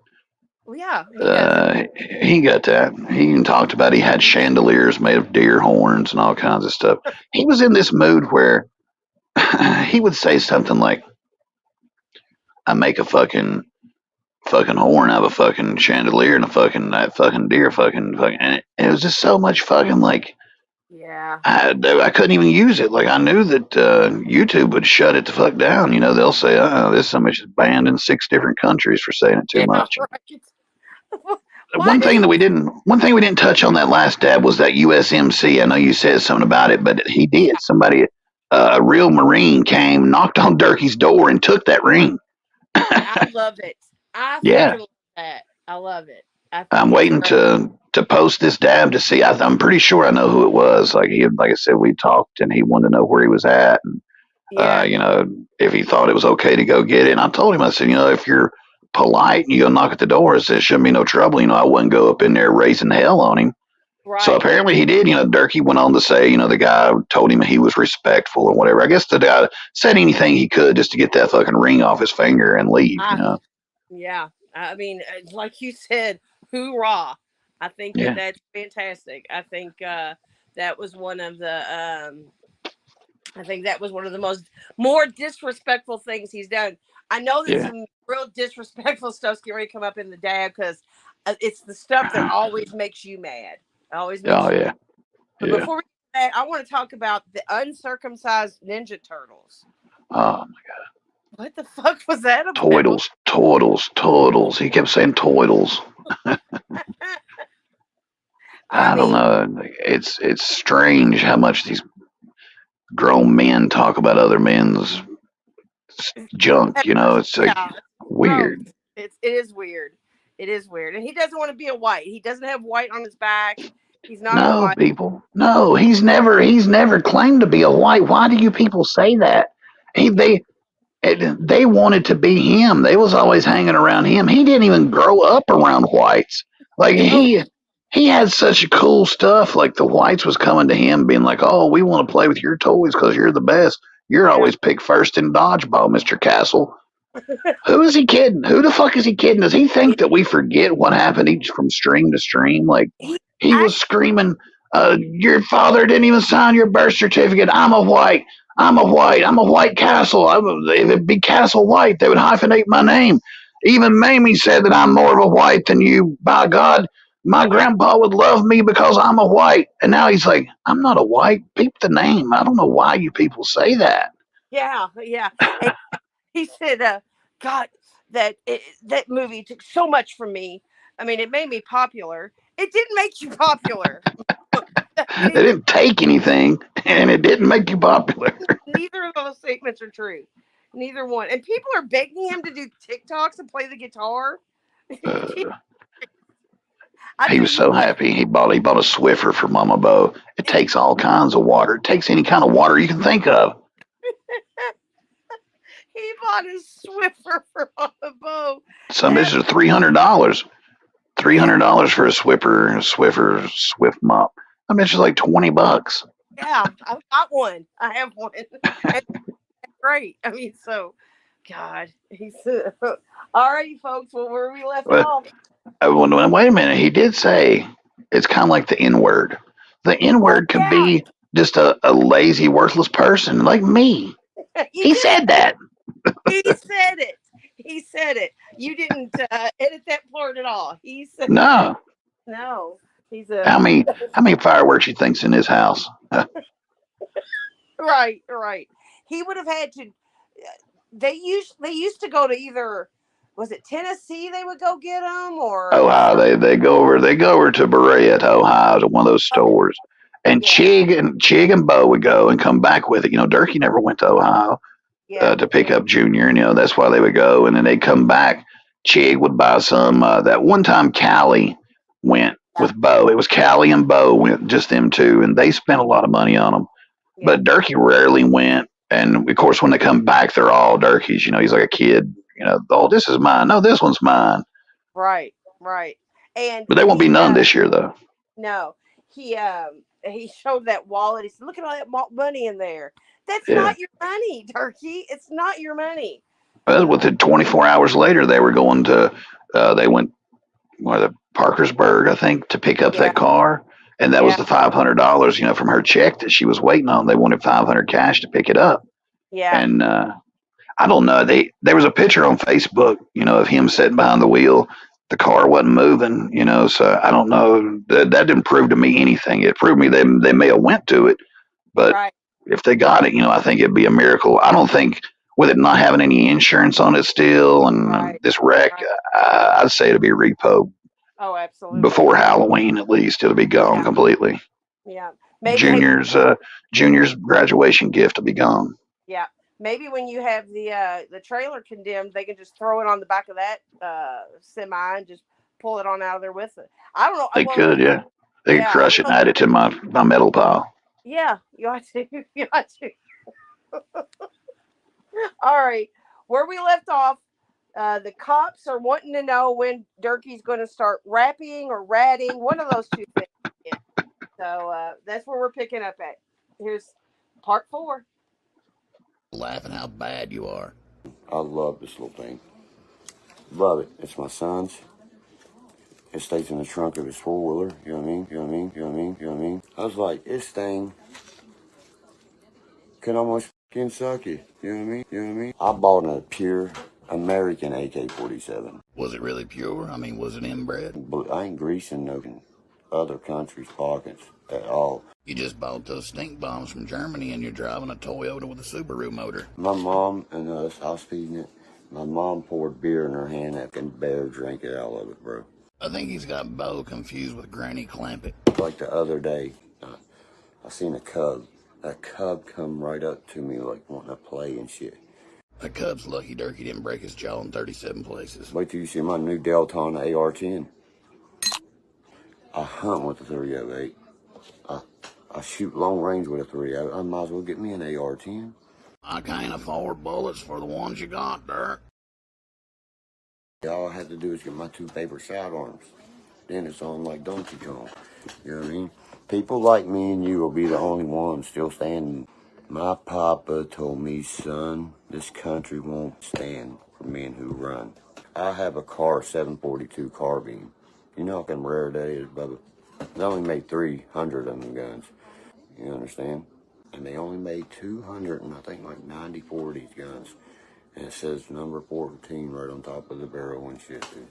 Well, yeah, he does. He got that. He even talked about he had chandeliers made of deer horns and all kinds of stuff. He was in this mood where he would say something like, I make a fucking horn out of a fucking chandelier and that fucking deer and it was just so much fucking like, yeah. I couldn't even use it. Like I knew that YouTube would shut it the fuck down. They'll say, this somebody's banned in 6 different countries for saying it too much. Right. One thing we didn't touch on that last dab was that USMC. I know you said something about it, but he did. Somebody, a real Marine came, knocked on Durkee's door, and took that ring. I love it. I fucking love that. I love it. I'm waiting to post this dab to see. I'm pretty sure I know who it was. Like I said, we talked, and he wanted to know where he was at, and if he thought it was okay to go get it. And I told him, I said, if you're polite and you go knock at the door, there shouldn't be no trouble. I wouldn't go up in there raising hell on him. Right. So apparently he did. Durkee went on to say, the guy told him he was respectful or whatever. I guess the guy said anything he could just to get that fucking ring off his finger and leave. Yeah. I mean, like you said, hoorah. I think that's fantastic. I think that was one of the more disrespectful things he's done. I know that some real disrespectful stuff's getting ready to come up in the dab because it's the stuff that always makes you mad. Always makes you mad. But before we do that, I want to talk about the uncircumcised Ninja Turtles. Oh my god. What the fuck was that about? Toidles. He kept saying toidles. I don't know. It's strange how much these grown men talk about other men's junk. It's like weird. It is weird. It is weird. And he doesn't want to be a white. He doesn't have white on his back. He's not white. People. No, he's never claimed to be a white. Why do you people say that? They wanted to be him. They was always hanging around him. He didn't even grow up around whites. Like he had such cool stuff. Like the whites was coming to him being like, oh, we want to play with your toys because you're the best. You're always picked first in dodgeball, Mr. Castle. Who is he kidding? Who the fuck is he kidding? Does he think that we forget what happened from stream to stream? Like he was screaming, your father didn't even sign your birth certificate. I'm a white Castle. If it'd be Castle White, they would hyphenate my name. Even Mamie said that I'm more of a white than you. By God, my grandpa would love me because I'm a white. And now he's like, I'm not a white. Peep the name. I don't know why you people say that. Yeah. And he said, God, that movie took so much from me. I mean, it made me popular. It didn't make you popular. It didn't take anything, and it didn't make you popular. Neither of those statements are true. Neither one. And people are begging him to do TikToks and play the guitar. He was so happy. He bought a Swiffer for Mama Bo. It takes all kinds of water. It takes any kind of water you can think of. He bought a Swiffer for Mama Bo. Some bitches are $300. $300 for a Swiffer Swift mop. I bet it's like $20. Yeah, I've got one. I have one. And great. I mean, so, God, he's all right, folks. Well, where we left But off? wait a minute. He did say it's kind of like the N word. The N word could be just a lazy, worthless person like me. He said that. He said it. He said it. You didn't edit that part at all. He said No. no. He's a How many fireworks you think's in his house? right. He would have had to. They used to go to either, was it Tennessee? They would go get them, or Ohio. They go over to Berea, to Ohio, to one of those stores. And Chig and Bo would go and come back with it. Durkee never went to Ohio to pick up Junior, and that's why they would go. And then they'd come back. Chig would buy some. That one time, Callie went with Bo. It was Callie and Bo went, just them two, and they spent a lot of money on them. But Durkee rarely went. And of course, when they come back, they're all Durkee's. He's like a kid. Oh, this is mine. No, this one's mine. Right. And but there won't be none this year, though. No, he showed that wallet. He said, "Look at all that money in there. That's not your money, Durkee. It's not your money." Well, within 24 hours later, they were going to. They went to Parkersburg, I think, to pick up that car, and that was the $500, from her check that she was waiting on. They wanted $500 cash to pick it up. Yeah. And I don't know. There was a picture on Facebook, of him sitting behind the wheel. The car wasn't moving, so I don't know. That didn't prove to me anything. It proved me they may have went to it, but if they got it, I think it'd be a miracle. I don't think, with it not having any insurance on it still, and this wreck, I'd say it'll be repo. Oh, absolutely. Before Halloween, at least, it'll be gone completely. Yeah. Maybe Junior's graduation gift will be gone. Yeah. Maybe when you have the trailer condemned, they can just throw it on the back of that semi and just pull it on out of there with it. I don't know. They could, yeah. They could crush it and add it to my metal pile. Yeah, you ought to. You ought to. All right. Where we left off, the cops are wanting to know when Durkee's going to start rapping or ratting. One of those two things. Yeah. So that's where we're picking up at. Here's part 4. Laughing how bad you are. I love this little thing. Love it. It's my son's. It stays in the trunk of his 4-wheeler. You know what I mean? You know what I mean? You know what I mean? You know what I mean? I was like, this thing can almost fucking suck you. You know what I mean? You know what I mean? I bought a pure American AK-47. Was it really pure? I mean, was it inbred? But I ain't greasing no other countries' pockets at all. You just bought those stink bombs from Germany and you're driving a Toyota with a Subaru motor. My mom and us, I was feeding it. My mom poured beer in her hand and can bear drink it all of it, bro. I think he's got Bo confused with Granny Clampett. Like the other day, I seen a cub. That cub come right up to me like wanting to play and shit. That cub's lucky Durkee didn't break his jaw in 37 places. Wait till you see my new Deltona AR-10. I hunt with a 308. I shoot long range with a 308. I might as well get me an AR-10. I can't afford bullets for the ones you got, Dirk. All I had to do is get my 2 favorite sidearms. Then it's on like Donkey Kong. You know what I mean? People like me and you will be the only ones still standing. My papa told me, son, this country won't stand for men who run. I have a car 742 carbine. You know how fucking rare that is, Bubba? They only made 300 of them guns. You understand? And they only made 200 and I think like 94 of these guns. And it says number 14 right on top of the barrel and shit, dude.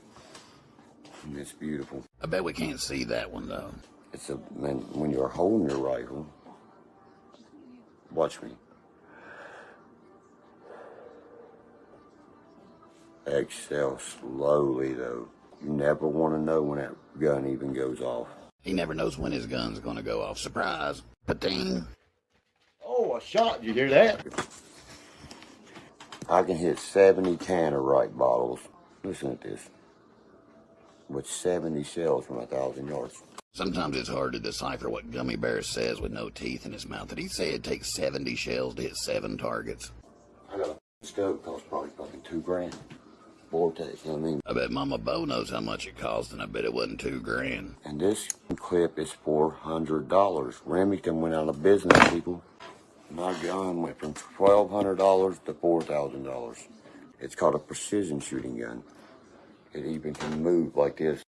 And it's beautiful. I bet we can't see that one, though. It's man, when you're holding your rifle, watch me. Exhale slowly, though. You never want to know when that gun even goes off. He never knows when his gun's going to go off. Surprise. Pating. Oh, a shot. Did you hear that? I can hit 70 Tannerite bottles. Listen to this. with 70 shells from 1,000 yards. Sometimes it's hard to decipher what Gummy Bear says with no teeth in his mouth. Did he say it takes 70 shells to hit 7 targets? I got a scope cost probably fucking $2,000. Vortex, you know what I mean? I bet Mama Bo knows how much it cost, and I bet it wasn't $2,000. And this clip is $400. Remington went out of business, people. My gun went from $1,200 to $4,000. It's called a precision shooting gun. It even can move like this.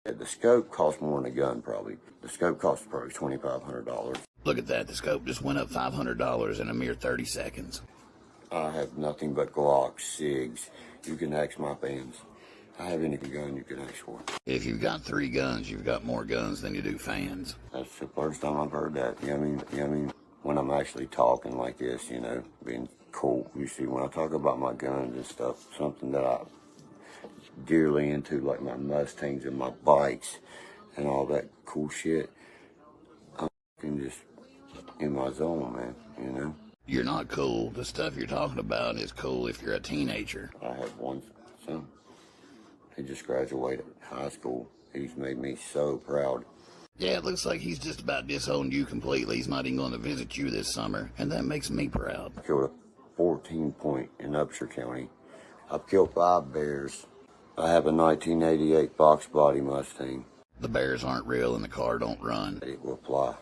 The scope costs more than a gun, probably. The scope costs probably $2,500. Look at that. The scope just went up $500 in a mere 30 seconds. I have nothing but Glocks, SIGs. You can ask my fans. I have any gun you can ask for. If you've got 3 guns, you've got more guns than you do fans. That's the first time I've heard that. You know what I mean? You know what I mean? When I'm actually talking like this, you know, being cool. You see, when I talk about my guns and stuff, something that I dearly into, like my Mustangs and my bikes and all that cool shit, I'm just in my zone, man, you know? You're not cool. The stuff you're talking about is cool if you're a teenager. I have one son. He just graduated high school. He's made me so proud. Yeah, it looks like he's just about disowned you completely. He's not even going to visit you this summer, and that makes me proud. I killed a 14-point in Upshur County. I've killed 5 bears. I have a 1988 box body Mustang. The bears aren't real and the car don't run. It will fly.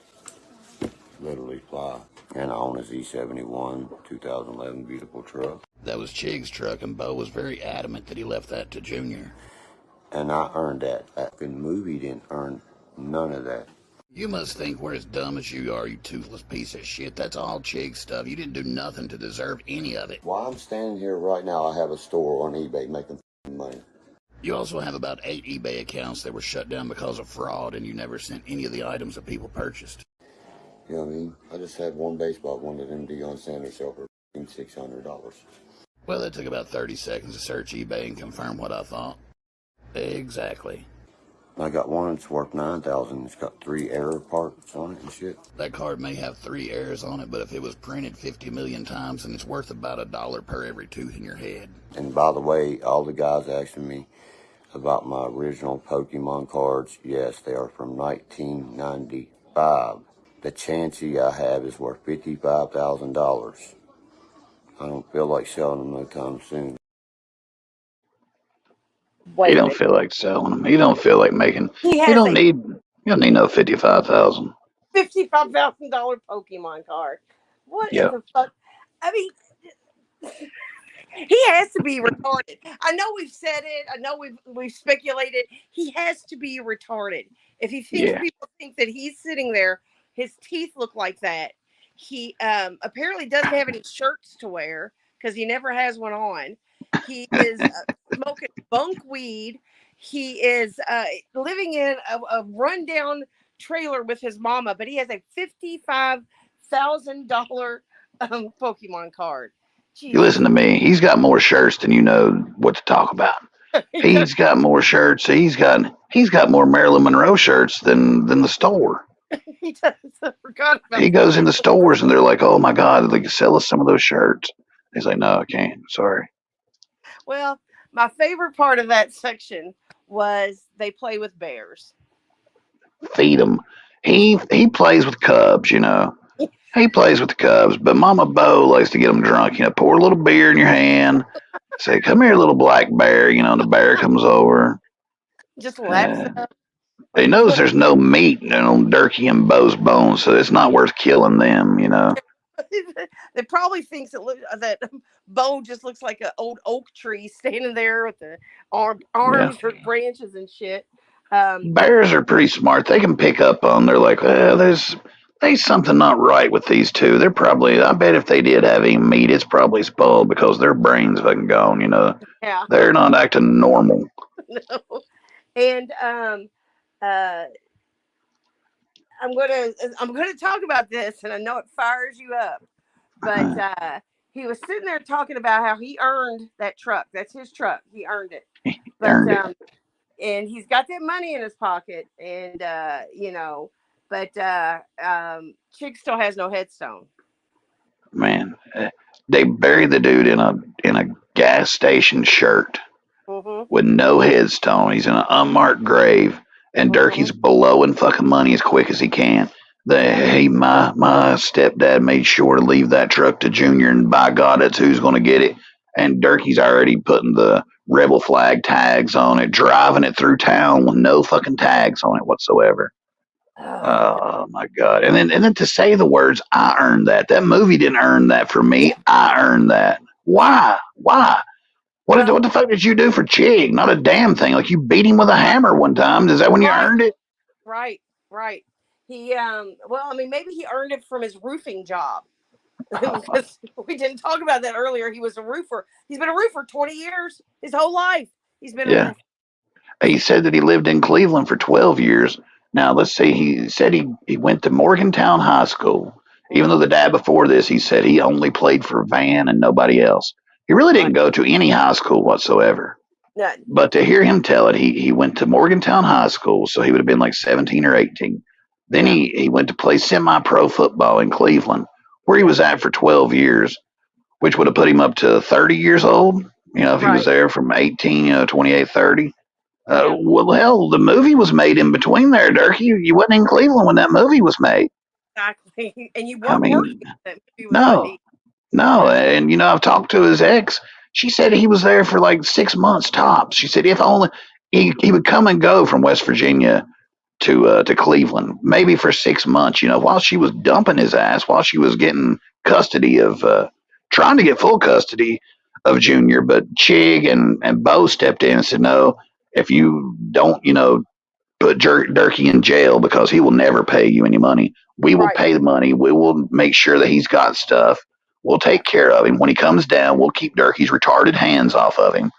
Literally fly. And I own a Z71 2011 beautiful truck. That was Chig's truck, and Bo was very adamant that he left that to Junior. And I earned that. That movie didn't earn none of that. You must think we're as dumb as you are, you toothless piece of shit. That's all Chig stuff. You didn't do nothing to deserve any of it. While I'm standing here right now, I have a store on eBay making money. You also have about 8 eBay accounts that were shut down because of fraud, and you never sent any of the items that people purchased. You know what I mean? I just had one baseball, one of them Deion Sanders sell for $600. Well, it took about 30 seconds to search eBay and confirm what I thought. Exactly. I got one that's worth $9,000. It's got 3 error parts on it and shit. That card may have 3 errors on it, but if it was printed 50 million times, then it's worth about $1 per every tooth in your head. And by the way, all the guys asking me about my original Pokemon cards, yes, they are from 1995. The Chansey I have is worth $55,000. I don't feel like selling them no time soon. He don't feel like selling them. He don't feel like making. He has You don't need no 55,000. $55,000 Pokemon card. What in Yeah. the fuck? I mean, he has to be retarded. I know we've said it. I know we've speculated. He has to be retarded. If he thinks Yeah. people think that he's sitting there, his teeth look like that. He apparently doesn't have any shirts to wear because he never has one on. He is smoking bunk weed. He is living in a rundown trailer with his mama, but he has a $55,000 Pokemon card. You listen to me. He's got more shirts than you know what to talk about. He's got more shirts. He's got more Marilyn Monroe shirts than the store. He does. I forgot about He goes in the stores and they're like, "Oh my God, they can sell us some of those shirts." He's like, "No, I can't. Sorry." Well, my favorite part of that section was they play with bears. Feed him. He plays with cubs, you know. He plays with the cubs, but Mama Bo likes to get them drunk. You know, pour a little beer in your hand. Say, "Come here, little black bear." You know, and the bear comes over. Just laps up. He knows there's no meat, Durkee and Bo's bones, so it's not worth killing them, you know. They probably thinks that Bo just looks like an old oak tree standing there with the arms or branches and shit. Bears are pretty smart. They can pick up on. They're like, there's something not right with these two. They're probably. I bet if they did have any meat, it's probably spoiled because their brains fucking gone. You know. Yeah. They're not acting normal. No. And I'm gonna talk about this, and I know it fires you up, but he was sitting there talking about how he earned that truck. That's his truck. He earned it. But and he's got that money in his pocket, and but Chick still has no headstone. Man, they buried the dude in a gas station shirt. with no headstone. He's in an unmarked grave, and Durkee's blowing fucking money as quick as he can. My stepdad made sure to leave that truck to Junior, and by God, that's who's going to get it. And Durkee's already putting the rebel flag tags on it, driving it through town with no fucking tags on it whatsoever. Oh my God! And then to say the words, "I earned that." That movie didn't earn that for me. I earned that. Why? Why? What the fuck did you do for Chig? Not a damn thing. Like you beat him with a hammer one time. Is that when you earned it? Right. He well, I mean, maybe he earned it from his roofing job. Because we didn't talk about that earlier. He was a roofer. He's been a roofer 20 years. His whole life. He's been a Yeah. roofer. He said that he lived in Cleveland for 12 years. Now, let's see. He said he went to Morgantown High School. Even though the dad before this, he said he only played for Van and nobody else. He really didn't go to any high school whatsoever. None. But to hear him tell it, he went to Morgantown High School, so he would have been like 17 or 18. Then he went to play semi-pro football in Cleveland, where he was at for 12 years, which would have put him up to 30 years old, if he was there from 18, 28, 30. Well, hell, the movie was made in between there, Durkee. You wasn't in Cleveland when that movie was made. Exactly. And you I weren't working mean, when that movie was no, made. no. And, I've talked to his ex. She said he was there for like 6 months tops. She said if only he would come and go from West Virginia to Cleveland, maybe for 6 months, while she was dumping his ass, while she was getting custody of, trying to get full custody of Junior. But Chig and Bo stepped in and said, no, if you don't, put Durkee in jail because he will never pay you any money. We will pay the money. We will make sure that he's got stuff. We'll take care of him. When he comes down, we'll keep Durkee's retarded hands off of him.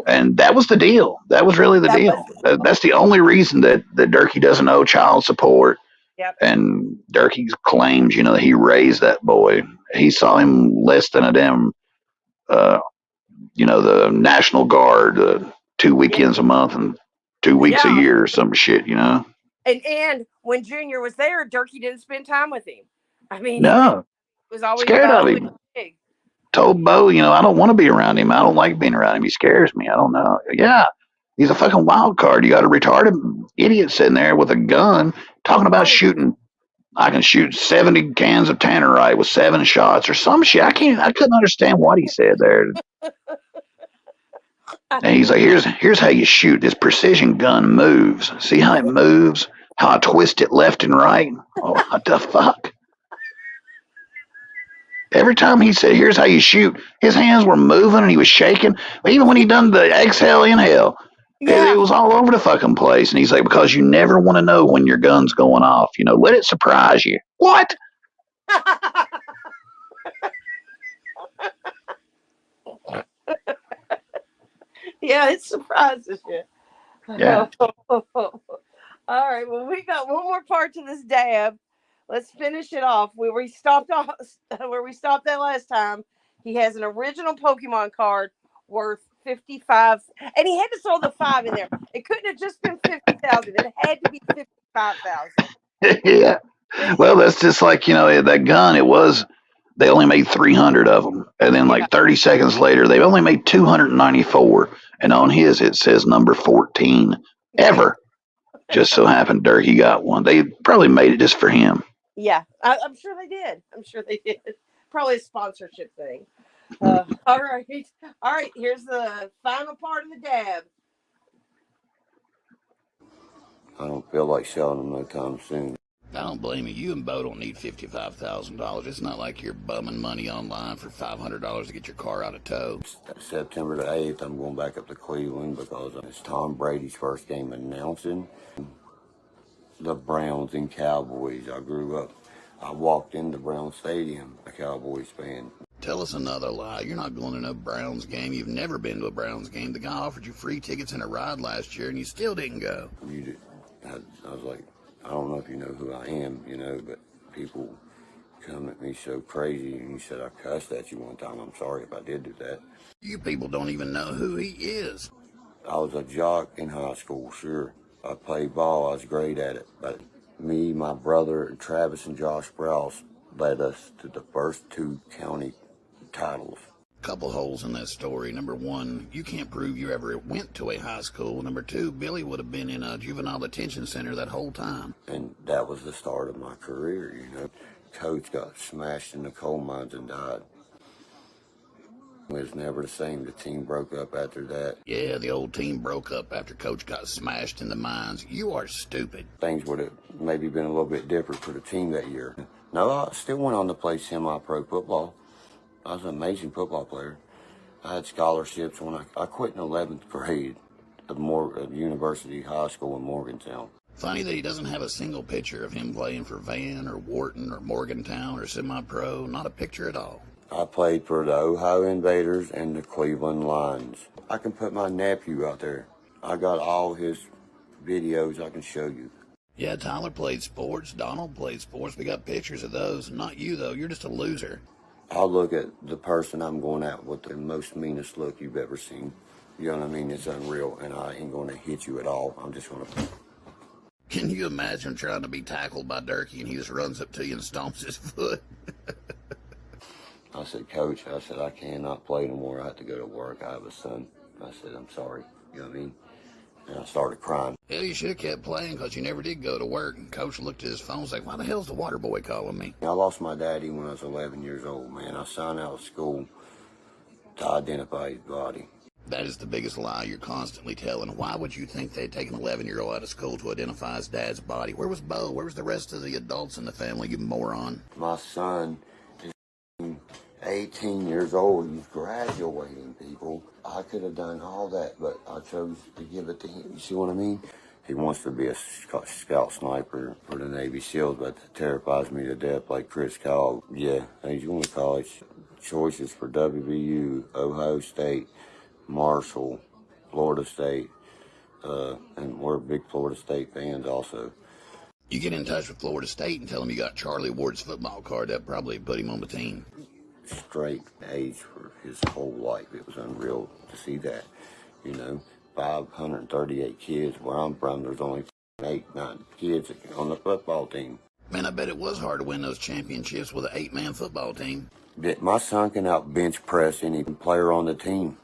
And that was the deal. That was really the deal. That's the only reason that Durkee doesn't owe child support. Yep. And Durkee claims, that he raised that boy. He saw him less than a damn, the National Guard 2 weekends a month and 2 weeks a year or some shit, And when Junior was there, Durkee didn't spend time with him. I mean, No. he was always Scared about of him. Told Bo, I don't want to be around him. I don't like being around him. He scares me. I don't know. Yeah. He's a fucking wild card. You got a retarded idiot sitting there with a gun talking about shooting. I can shoot 70 cans of Tannerite with 7 shots or some shit. I couldn't understand what he said there. And he's like, here's how you shoot. This precision gun moves. See how it moves? How I twist it left and right? Oh, what the fuck? Every time he said, here's how you shoot, his hands were moving and he was shaking. Even when he done the exhale, inhale, it was all over the fucking place. And he's like, because you never want to know when your gun's going off. Let it surprise you. What? Yeah, it surprises you. Yeah. All right. Well, we got one more part to this dab. Let's finish it off where we stopped that last time. He has an original Pokemon card worth 55, and he had to throw the 5 in there. It couldn't have just been 50,000. It had to be 55,000. Yeah. Well, that's just like, that gun, they only made 300 of them. And then like 30 seconds later, they only made 294. And on his, it says number 14 ever. Just so happened Durkee got one. They probably made it just for him. Yeah, I'm sure they did. Probably a sponsorship thing. All right. Here's the final part of the dab. I don't feel like selling them no time soon. I don't blame you. You and Bo don't need $55,000. It's not like you're bumming money online for $500 to get your car out of tow. September the 8th, I'm going back up to Cleveland because it's Tom Brady's first game announcing the Browns and Cowboys. I walked into Brown Stadium, a Cowboys fan. Tell us another lie. You're not going to no Browns game. You've never been to a Browns game. The guy offered you free tickets and a ride last year, and you still didn't go. I was like, I don't know if you know who I am, but people come at me so crazy, and you said I cussed at you one time. I'm sorry if I did do that. You people don't even know who he is. I was a jock in high school, sure. I played ball. I was great at it. But me, my brother, and Travis and Josh Sprouse led us to the first 2 county titles. Couple holes in that story. Number one, you can't prove you ever went to a high school. Number two, Billy would have been in a juvenile detention center that whole time. And that was the start of my career, you know. Coach got smashed in the coal mines and died. It was never the same. The team broke up after that. Yeah, the old team broke up after Coach got smashed in the mines. You are stupid. Things would have maybe been a little bit different for the team that year. No, I still went on to play semi-pro football. I was an amazing football player. I had scholarships when I quit in 11th grade at University High School in Morgantown. Funny that he doesn't have a single picture of him playing for Van or Wharton or Morgantown or semi-pro. Not a picture at all. I played for the Ohio Invaders and the Cleveland Lions. I can put my nephew out there. I got all his videos I can show you. Yeah, Tyler played sports. Donald played sports. We got pictures of those. Not you, though. You're just a loser. I'll look at the person I'm going at with the most meanest look you've ever seen. You know what I mean? It's unreal, and I ain't going to hit you at all. I'm just going to... Can you imagine trying to be tackled by Durkee and he just runs up to you and stomps his foot? I said, Coach, I cannot play anymore. I have to go to work. I have a son. I said, I'm sorry. You know what I mean? And I started crying. Hell, you should have kept playing because you never did go to work. And Coach looked at his phone and was like, why the hell's the water boy calling me? I lost my daddy when I was 11 years old, man. I signed out of school to identify his body. That is the biggest lie you're constantly telling. Why would you think they'd take an 11-year-old out of school to identify his dad's body? Where was Bo? Where was the rest of the adults in the family, you moron? My son is 18 years old. He's graduating, people. I could have done all that, but I chose to give it to him. You see what I mean? He wants to be a scout sniper for the Navy SEALs, but that terrifies me to death, like Chris Kyle. Yeah, he's going to college. Choices for WVU, Ohio State, Marshall, Florida State, and we're big Florida State fans also. You get in touch with Florida State and tell them you got Charlie Ward's football card. That probably put him on the team. Straight A's for his whole life. It was unreal to see that. You know, 538 kids. Where I'm from, there's only 9 kids on the football team. Man, I bet it was hard to win those championships with an 8-man football team. My son can out bench press any player on the team.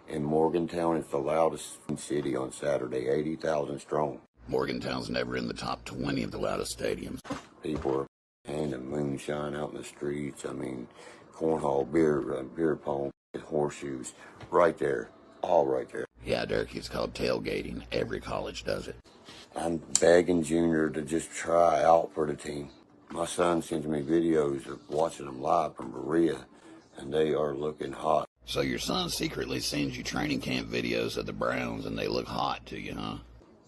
In Morgantown, it's the loudest city on Saturday, 80,000 strong. Morgantown's never in the top 20 of the loudest stadiums. People are handing moonshine out in the streets. I mean, cornhole, beer pong, horseshoes, right there, all right there. Yeah, Dirk, it's called tailgating. Every college does it. I'm begging Junior to just try out for the team. My son sends me videos of watching them live from Berea, and they are looking hot. So your son secretly sends you training camp videos of the Browns, and they look hot to you, huh?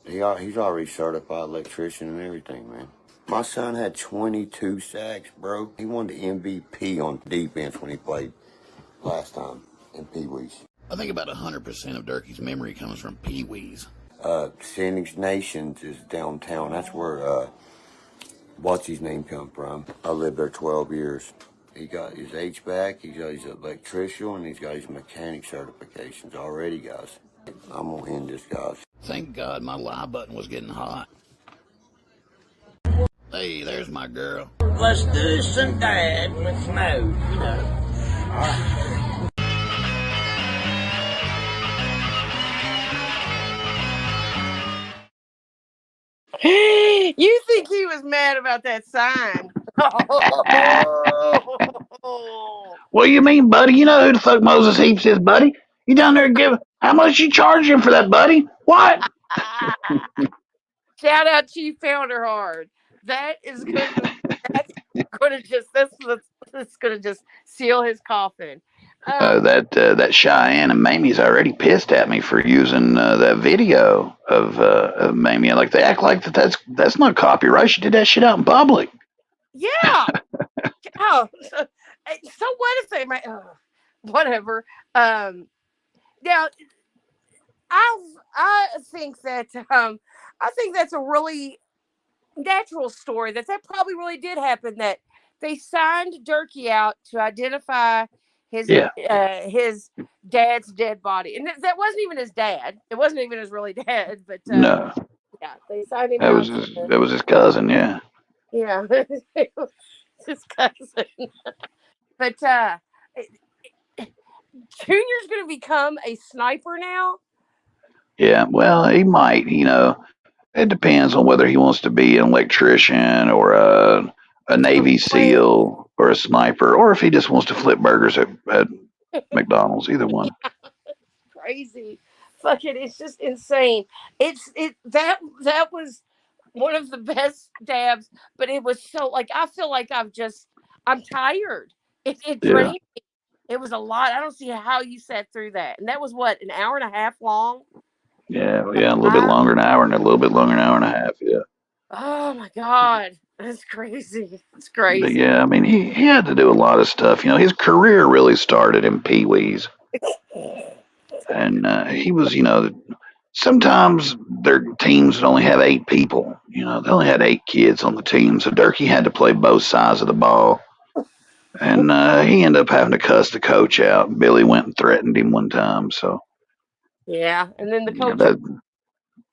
He's already certified electrician and everything, man. My son had 22 sacks, bro. He won the MVP on defense when he played last time in Pee Wees. I think about 100% of Durkee's memory comes from Pee Wees. Phoenix Nations is downtown. That's where, what's his name come from. I lived there 12 years. He got his HVAC, he's got his electrician, and he's got his mechanic certifications already, guys. I'm gonna end this, guys. Thank God my live button was getting hot. Hey, there's my girl. Let's do some dad with snow, you know. You think he was mad about that sign? What do you mean, buddy? You know who the fuck Moses Heaps is, buddy? You down there give how much you charge him for that, buddy? What? Shout out Chief Pounderhard. That is good. That's gonna just seal his coffin. That Cheyenne and Mamie's already pissed at me for using that video of Mamie. Like they act like that's not copyright. She did that shit out in public. Yeah. Oh, so what if they might? Whatever. Now, I think that's a really natural story. That probably really did happen. That they signed Durkee out to identify his dad's dead body, and that wasn't even his dad. It wasn't even his really dad. But No, yeah, they signed him that out. was his cousin. Yeah. Yeah, his cousin. But Junior's going to become a sniper now. Yeah, well, he might. It depends on whether he wants to be an electrician or a Navy SEAL or a sniper, or if he just wants to flip burgers at McDonald's. Either one. Crazy. Fuck it. It's just insane. That was one of the best dabs, but it was so like I feel like I'm tired. It Yeah, drained. It was a lot. I don't see how you sat through that. And that was what, an hour and a half long? yeah. A little bit longer an hour and a little bit longer an hour and a half. Yeah. Oh my God. That's crazy. It's But crazy. yeah, I mean, he had to do a lot of stuff. His career really started in Pee Wee's, and he was, sometimes their teams would only have 8 people. They only had 8 kids on the team, so Durkee had to play both sides of the ball, and he ended up having to cuss the coach out. Billy went and threatened him one time, so Yeah. And then the yeah, coach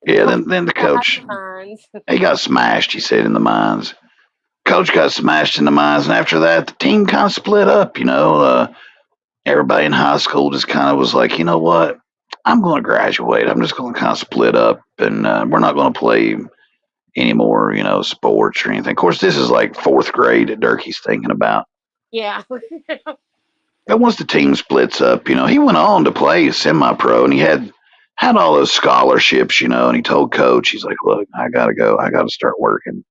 yeah. coach Then the got coach, the mines. he got smashed. He said in the mines. Coach got smashed in the mines, and after that, the team kind of split up. Everybody in high school just kind of was like, you know what? I'm going to graduate. I'm just going to kind of split up, and we're not going to play any more, sports or anything. Of course, this is like fourth grade that Durkee's thinking about. Yeah. But once the team splits up, he went on to play semi-pro, and he had all those scholarships, and he told coach, he's like, look, I got to go. I got to start working.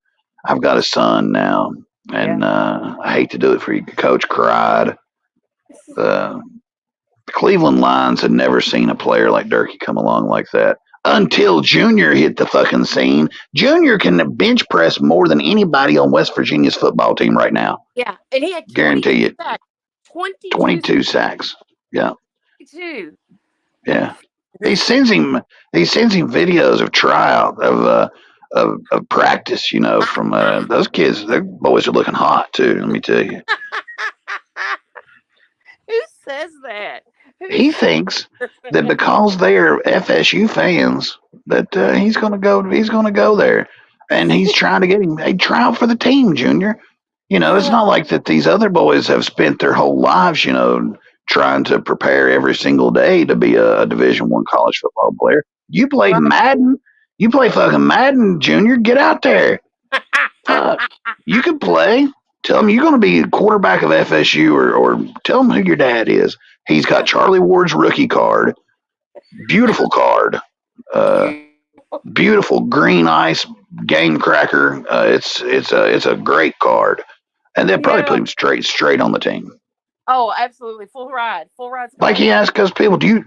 I've got a son now, Yeah. and I hate to do it for you. Coach cried. The Cleveland Lions had never seen a player like Durkee come along like that until Junior hit the fucking scene. Junior can bench press more than anybody on West Virginia's football team right now. Yeah. And he had 22 Guarantee it. sacks. 22 22 sacks. Yeah. 22. Yeah. He sends him videos of tryout of practice, from those kids. Their boys are looking hot too, let me tell you. Who says that? He thinks that because they're FSU fans, that he's going to go. He's going to go there, and he's trying to get him a tryout for the team, Junior. It's not like that. These other boys have spent their whole lives, trying to prepare every single day to be a Division I college football player. You played Right. Madden. You play fucking Madden, Junior. Get out there. Fuck. You can play. Tell him you're going to be a quarterback of FSU, or tell him who your dad is. He's got Charlie Ward's rookie card. Beautiful card. Uh, Beautiful green ice game cracker. It's a great card, and they'll probably put him straight on the team. Oh, absolutely. Full ride. Full ride Like he scholarship. asked us people, do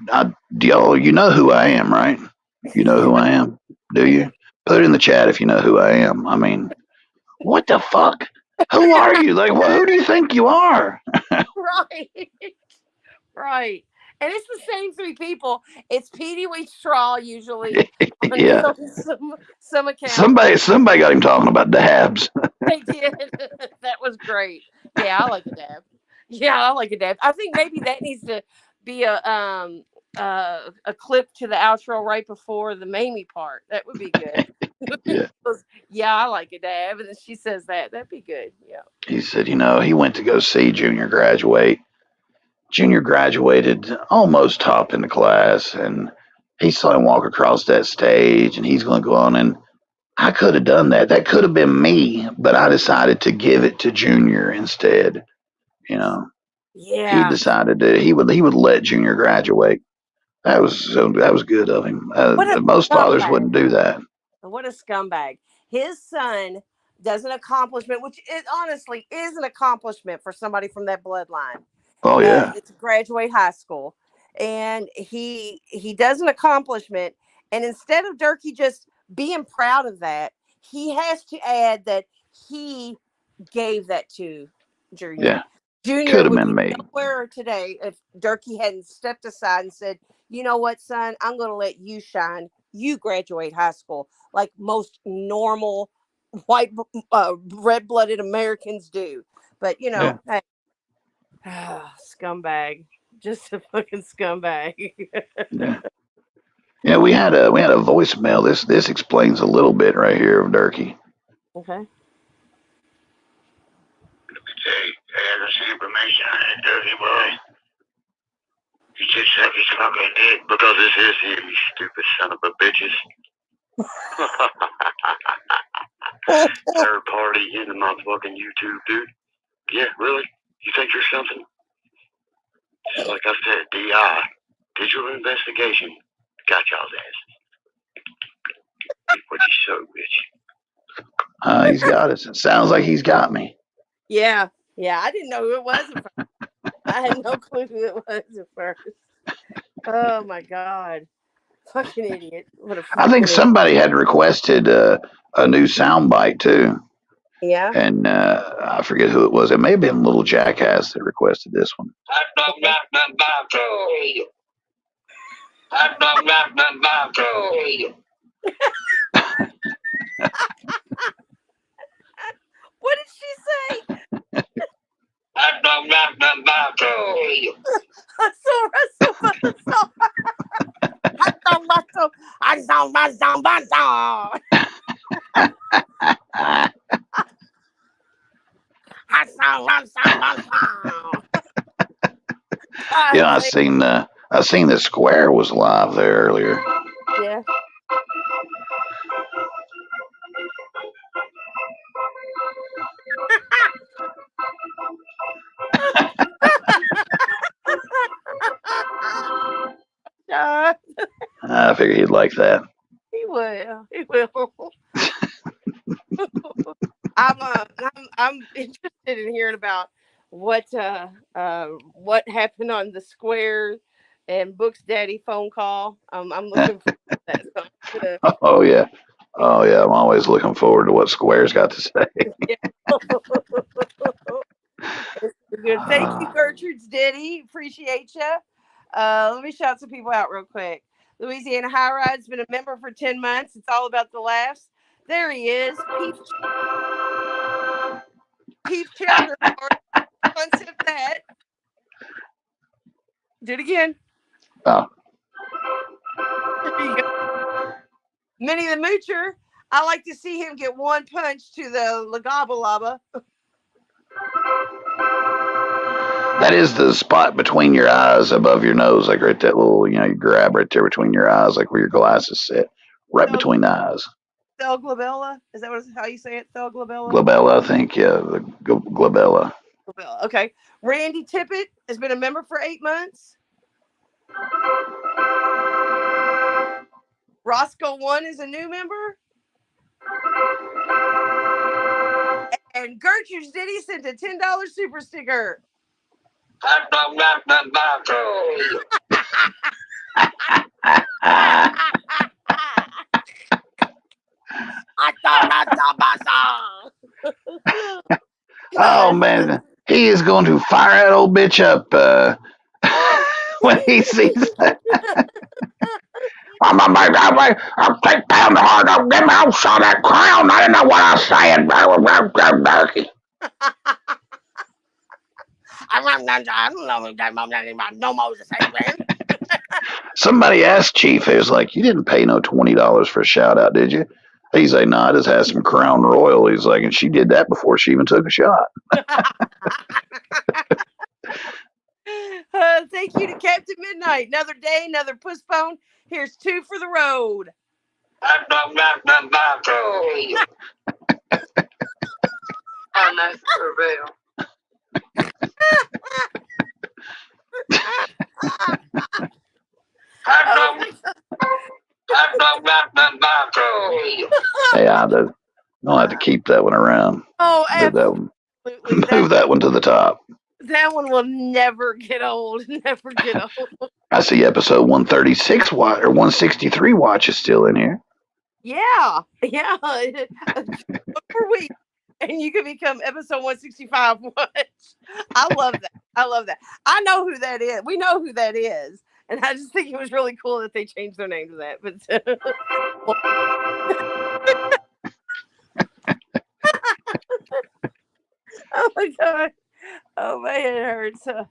y'all, you know who I am, right? You know who I am? Do you? Put it in the chat if you know who I am. I mean, what the fuck? Who are you? Like, who do you think you are? Right. Right. And it's the same 3 people. It's Petey Wheat Straw usually on Yeah. some account. Somebody got him talking about dabs. They did. That was great. Yeah, I like a dab. Yeah, I like a dab. I think maybe that needs to be a clip to the outro right before the Mamie part. That would be good. Yeah. Yeah, I like a dab, and then she says that. That'd be good. Yeah. He said, he went to go see Junior graduate. Junior graduated almost top in the class, and he saw him walk across that stage, and he's going to go on, and I could have done that. That could have been me, but I decided to give it to Junior instead. He Yeah. decided that he would let Junior graduate. That was good of him. What a Most fathers scumbag. wouldn't do that. What a scumbag. His son does an accomplishment, which it honestly is an accomplishment for somebody from that bloodline. Oh yeah, It's graduate high school. And he does an accomplishment. And instead of Durkee just being proud of that, he has to add that he gave that to Junior. yeah. Junior Could have would been be me. nowhere today if Durkee hadn't stepped aside and said, you know what, son, I'm going to let you shine. You graduate high school like most normal white, red-blooded Americans do. But, Yeah. hey, scumbag. Just a fucking scumbag. Yeah. Yeah, we had a voicemail. This explains a little bit right here of Durkee. Okay. Hey, I got some information on that dirty boy. You just said you fucking dick because this is you, you stupid son of a bitches. Third party into my fucking YouTube, dude. Yeah, really? You think you're something? Just like I said, DI, digital investigation, got y'all's ass. What you so, bitch? He's got us. It sounds like he's got me. Yeah. I didn't know who it was at first. I had no clue who it was at first. Oh my god. Fucking idiot. What a I think fucking somebody had requested a new soundbite too. Yeah. And I forget who it was. It may have been Little Jackass that requested this one. What did she say? You know, I seen that Square was live there earlier. Yeah. I figured he'd like that. He will. He will. I'm interested in hearing about what happened on the Square and Books Daddy phone call. I'm looking for that. So I'm gonna, Oh yeah. Oh yeah. I'm always looking forward to what Square's got to say. yeah. Good. Thank you, Gertrude's Diddy. Appreciate you. Let me shout some people out real quick. Louisiana High Ride's been a member for 10 months. It's all about the laughs. There he is. Peeps Chowder. Concept that. Do it again. Oh. There you go. Minnie the Moocher. I like to see him get one punch to the Lagabalaba. That is the spot between your eyes, above your nose, like right that little, you grab right there between your eyes, like where your glasses sit, right between the eyes. Thel Glabella? Is that how you say it? Thel Glabella? Glabella, I think, yeah, the Glabella. Okay. Randy Tippett has been a member for 8 months. Roscoe One is a new member. And Gertrude Diddy sent a $10 super sticker. Oh man, he is going to fire that old bitch up when he sees that. I'm take down the heart. I'll give me I saw that crown. I didn't know what I was saying. I don't know no Moses. Somebody asked Chief, he was like, "You didn't pay no $20 for a shout out, did you?" He's like, "No, I just had some Crown Royal." He's like, and she did that before she even took a shot. Thank you to Captain Midnight. Another day, another postpone. Here's 2 for the road. Hey, I don't have to keep that one around. Oh, absolutely. Move that one to the top. That one will never get old. Never get old. I see episode 136 watch or 163 watch is still in here. Yeah. Per week. And you can become episode 165 watch. I love that. I know who that is. We know who that is. And I just think it was really cool that they changed their name to that. But oh my god. Oh man, it hurts. All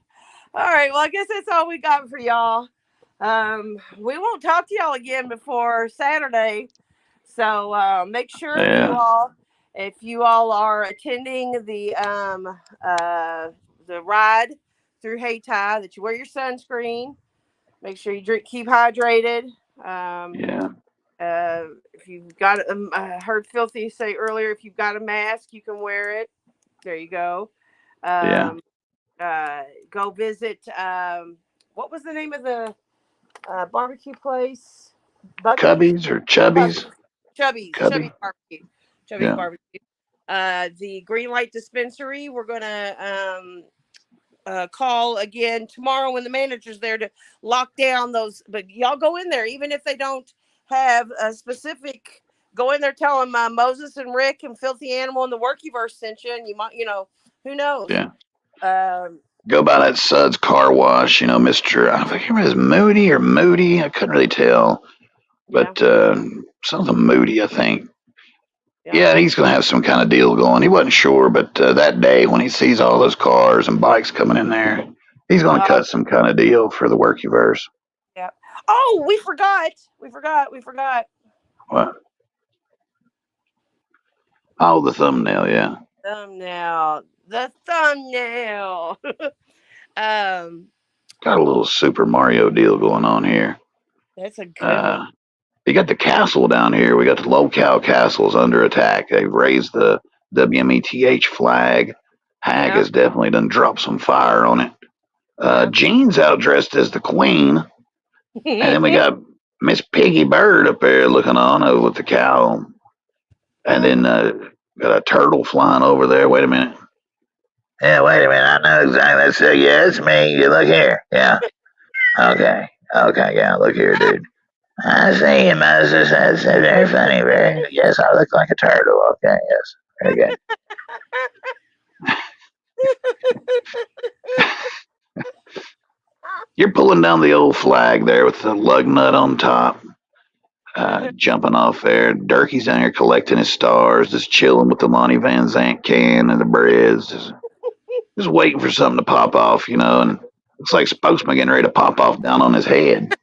right. Well, I guess that's all we got for y'all. We won't talk to y'all again before Saturday. So make sure if you all are attending the ride through Hayti, that you wear your sunscreen. Make sure you keep hydrated. Yeah. If you've got, I heard Filthy say earlier, if you've got a mask, you can wear it. There you go. Yeah. Um, go visit. What was the name of the barbecue place? Bucky's? Cubbies or Chubbies? Chubby's Cubby? barbecue. Chubby's Yeah. barbecue. The Green Light Dispensary. We're gonna call again tomorrow when the manager's there to lock down those. But y'all go in there, even if they don't have a specific. Go in there, tell them Moses and Rick and Filthy Animal and the Workyverse sent you, and you might, who knows. Yeah. Um, Go by that Suds car wash, Mr. I think it was Moody or Moody. I couldn't really tell, yeah, but something Moody, I think. yeah. Yeah, he's going to have some kind of deal going. He wasn't sure, but that day when he sees all those cars and bikes coming in there, he's going to cut some kind of deal for the Workyverse. Yeah. Oh, we forgot. We forgot. What? Oh, the thumbnail, yeah. The thumbnail. um, Got a little Super Mario deal going on here. that's a good one. You got the castle down here. We got the LolCow castle's under attack. They've raised the WMETH flag. Hag has definitely done dropped some fire on it. Jean's out dressed as the queen. And then we got Miss Piggy Bird up there looking on over with the cow. And then got a turtle flying over there. Wait a minute. Yeah, wait a minute. I know exactly. So, yeah, it's me. You look here. Yeah. Okay. Okay, yeah, look here, dude. I see you, Moses. That's very funny. Very. Yes, I look like a turtle. Okay, yes. Very good. You're pulling down the old flag there with the lug nut on top. Jumping off there. Durkee's down here collecting his stars, just chilling with the Lonnie Van Zant can and the breads. Just waiting for something to pop off, and it's like Spokesman getting ready to pop off down on his head.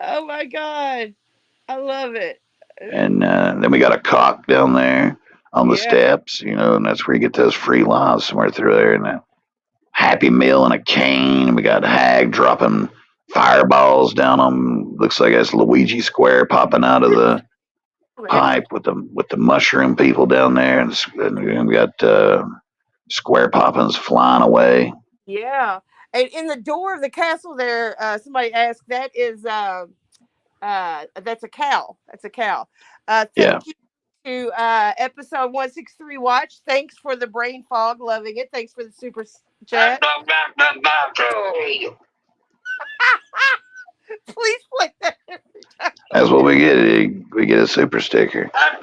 Oh my God. I love it. And then we got a cock down there on the steps, and that's where you get those free lives somewhere through there. And a Happy Meal and a cane. We got Hag dropping fireballs down on, looks like it's Luigi Square popping out of the pipe with the mushroom people down there. And we got Square Poppins flying away. Yeah. And in the door of the castle there, somebody asked, that's a cow. That's a cow. Thank you to episode 163 watch. Thanks for the brain fog. Loving it. Thanks for the super chat. Please play that every time. That's what we get. We get a super sticker. I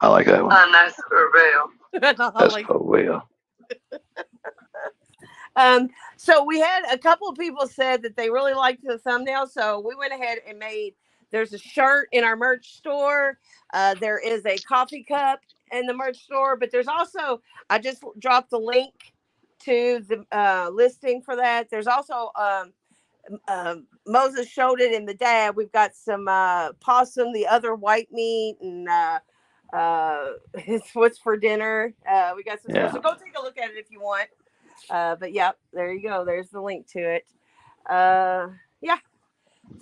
like that one. That's for real. So we had a couple of people said that they really liked the thumbnail, so we went ahead and made. There's a shirt in our merch store. There is a coffee cup in the merch store, but there's also, I just dropped the link to the listing for that. There's also Moses showed it in the dad. We've got some possum, the other white meat, and it's what's for dinner. We got some stuff, so go take a look at it if you want. But yeah, there you go. There's the link to it. Yeah.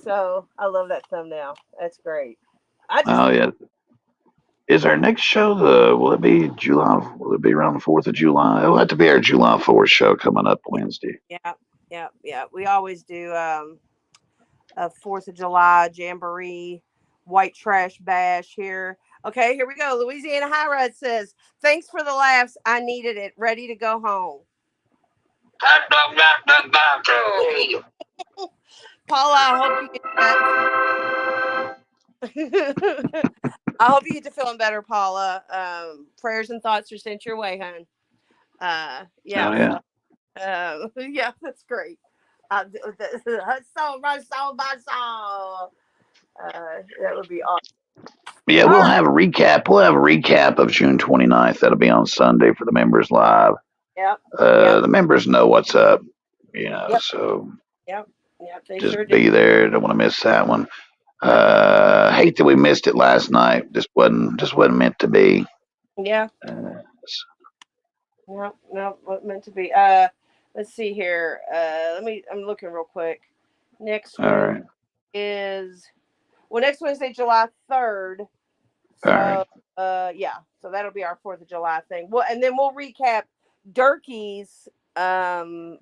So I love that thumbnail. That's great. Yeah. Is our next show will it be July? Will it be around the 4th of July? It'll have to be our July 4th show coming up Wednesday. Yeah. We always do a 4th of July jamboree, white trash bash here. Okay, here we go. Louisiana High Ride says, "Thanks for the laughs. I needed it. Ready to go home." Paula, I hope you get to feeling better, Paula. Prayers and thoughts are sent your way, hon. Yeah, that's great. That would be awesome. Yeah, we'll have a recap. We'll have a recap of June 29th. That'll be on Sunday for the members live. Yep. The members know what's up, so Yep. They just sure be do. there. Don't want to miss that one. Hate that we missed it last night. Just wasn't meant to be. Yeah. Uh, No, what meant to be. Let's see here. I'm looking real quick. Next all Wednesday right. is next Wednesday, July 3rd. All right. So yeah, so that'll be our 4th of July thing. Well, and then we'll recap Durkee's 4th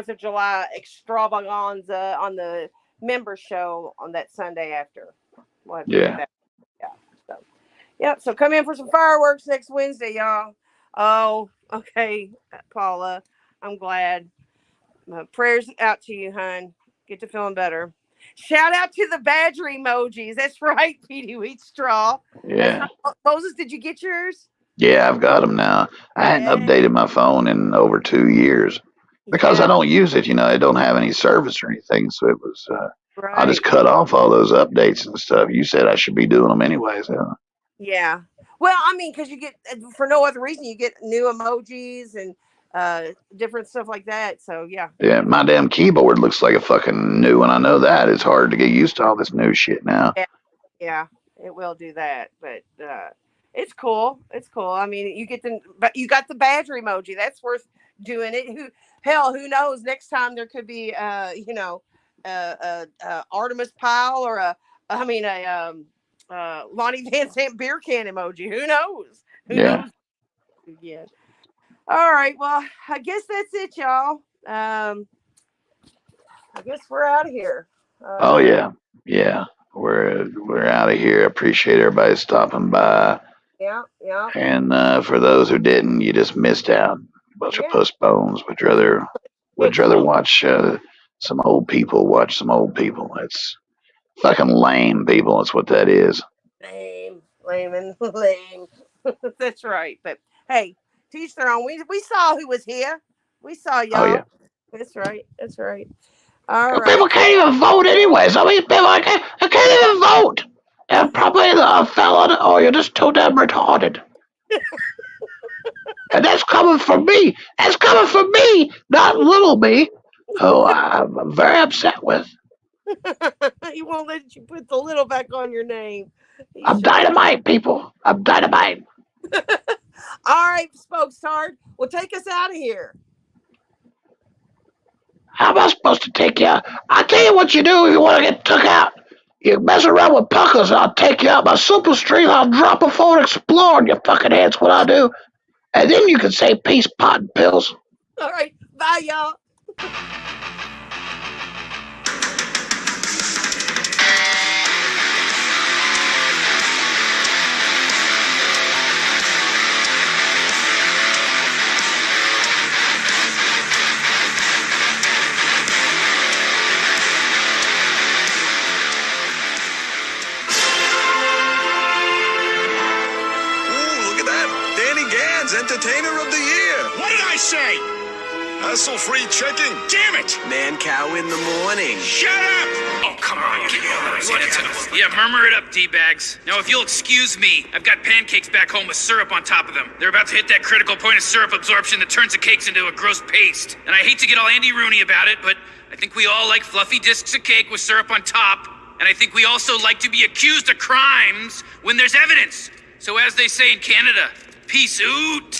of July extravaganza on the member show on that Sunday after. We'll have to get Yeah. that. Yeah. So yep. So come in for some fireworks next Wednesday, y'all. Oh, okay, Paula. I'm glad. Prayers out to you, hon. Get to feeling better. Shout out to the badger emojis. That's right, Petey Wheatstraw. That's Yeah. right. Moses, did you get yours? Yeah, I've got them now. I hadn't Yeah. updated my phone in over 2 years because I Yeah. don't use it. I don't have any service or anything. So it was, I just Right. cut off all those updates and stuff. You said I should be doing them anyways. Huh? Yeah. Well, I mean, because you get, for no other reason, you get new emojis and different stuff like that. So yeah. Yeah, my damn keyboard looks like a fucking new one. I know that. It's hard to get used to all this new shit now. Yeah. Yeah, it will do that, but it's cool. It's cool. I mean, but you got the badger emoji. That's worth doing it. Who knows? Next time there could be, Artemis Pyle or Lonnie Van Sant beer can emoji. Who knows? Who Yeah. knows? Yeah. All right. Well, I guess that's it, y'all. I guess we're out of here. Oh yeah. Yeah. We're out of here. Appreciate everybody stopping by. Yeah. Yeah. And for those who didn't, you just missed out. Bunch of Yeah. puss bones. Would rather watch some old people watch some old people. It's fucking lame, people. That's what that is. Lame and lame. That's right. But hey, teach their own. We saw who was here. We saw Oh y'all. yeah. That's right. That's right. All Well, right. people can't even vote anyways. I mean, people I can't even vote. They're probably a felon or you're just too damn retarded. And that's coming from me. That's coming from me, not little me, who I'm very upset with. He won't let you put the little back on your name. I'm dynamite, people. I'm dynamite. All right, spokestard. Well, take us out of here. How am I supposed to take you out? I'll tell you what you do if you want to get took out. You mess around with puckers, I'll take you out my super street. I'll drop a phone, explore in your fucking head's what I do. And then you can say peace, pot, and pills. All right. Bye, y'all. Entertainer of the Year. What did I say? Hassle-free checking. Damn it! Man cow in the morning. Shut up! Oh, come on, get over it. Yeah, murmur it up, D-bags. Now, if you'll excuse me, I've got pancakes back home with syrup on top of them. They're about to hit that critical point of syrup absorption that turns the cakes into a gross paste. And I hate to get all Andy Rooney about it, but I think we all like fluffy discs of cake with syrup on top. And I think we also like to be accused of crimes when there's evidence. So as they say in Canada, peace out.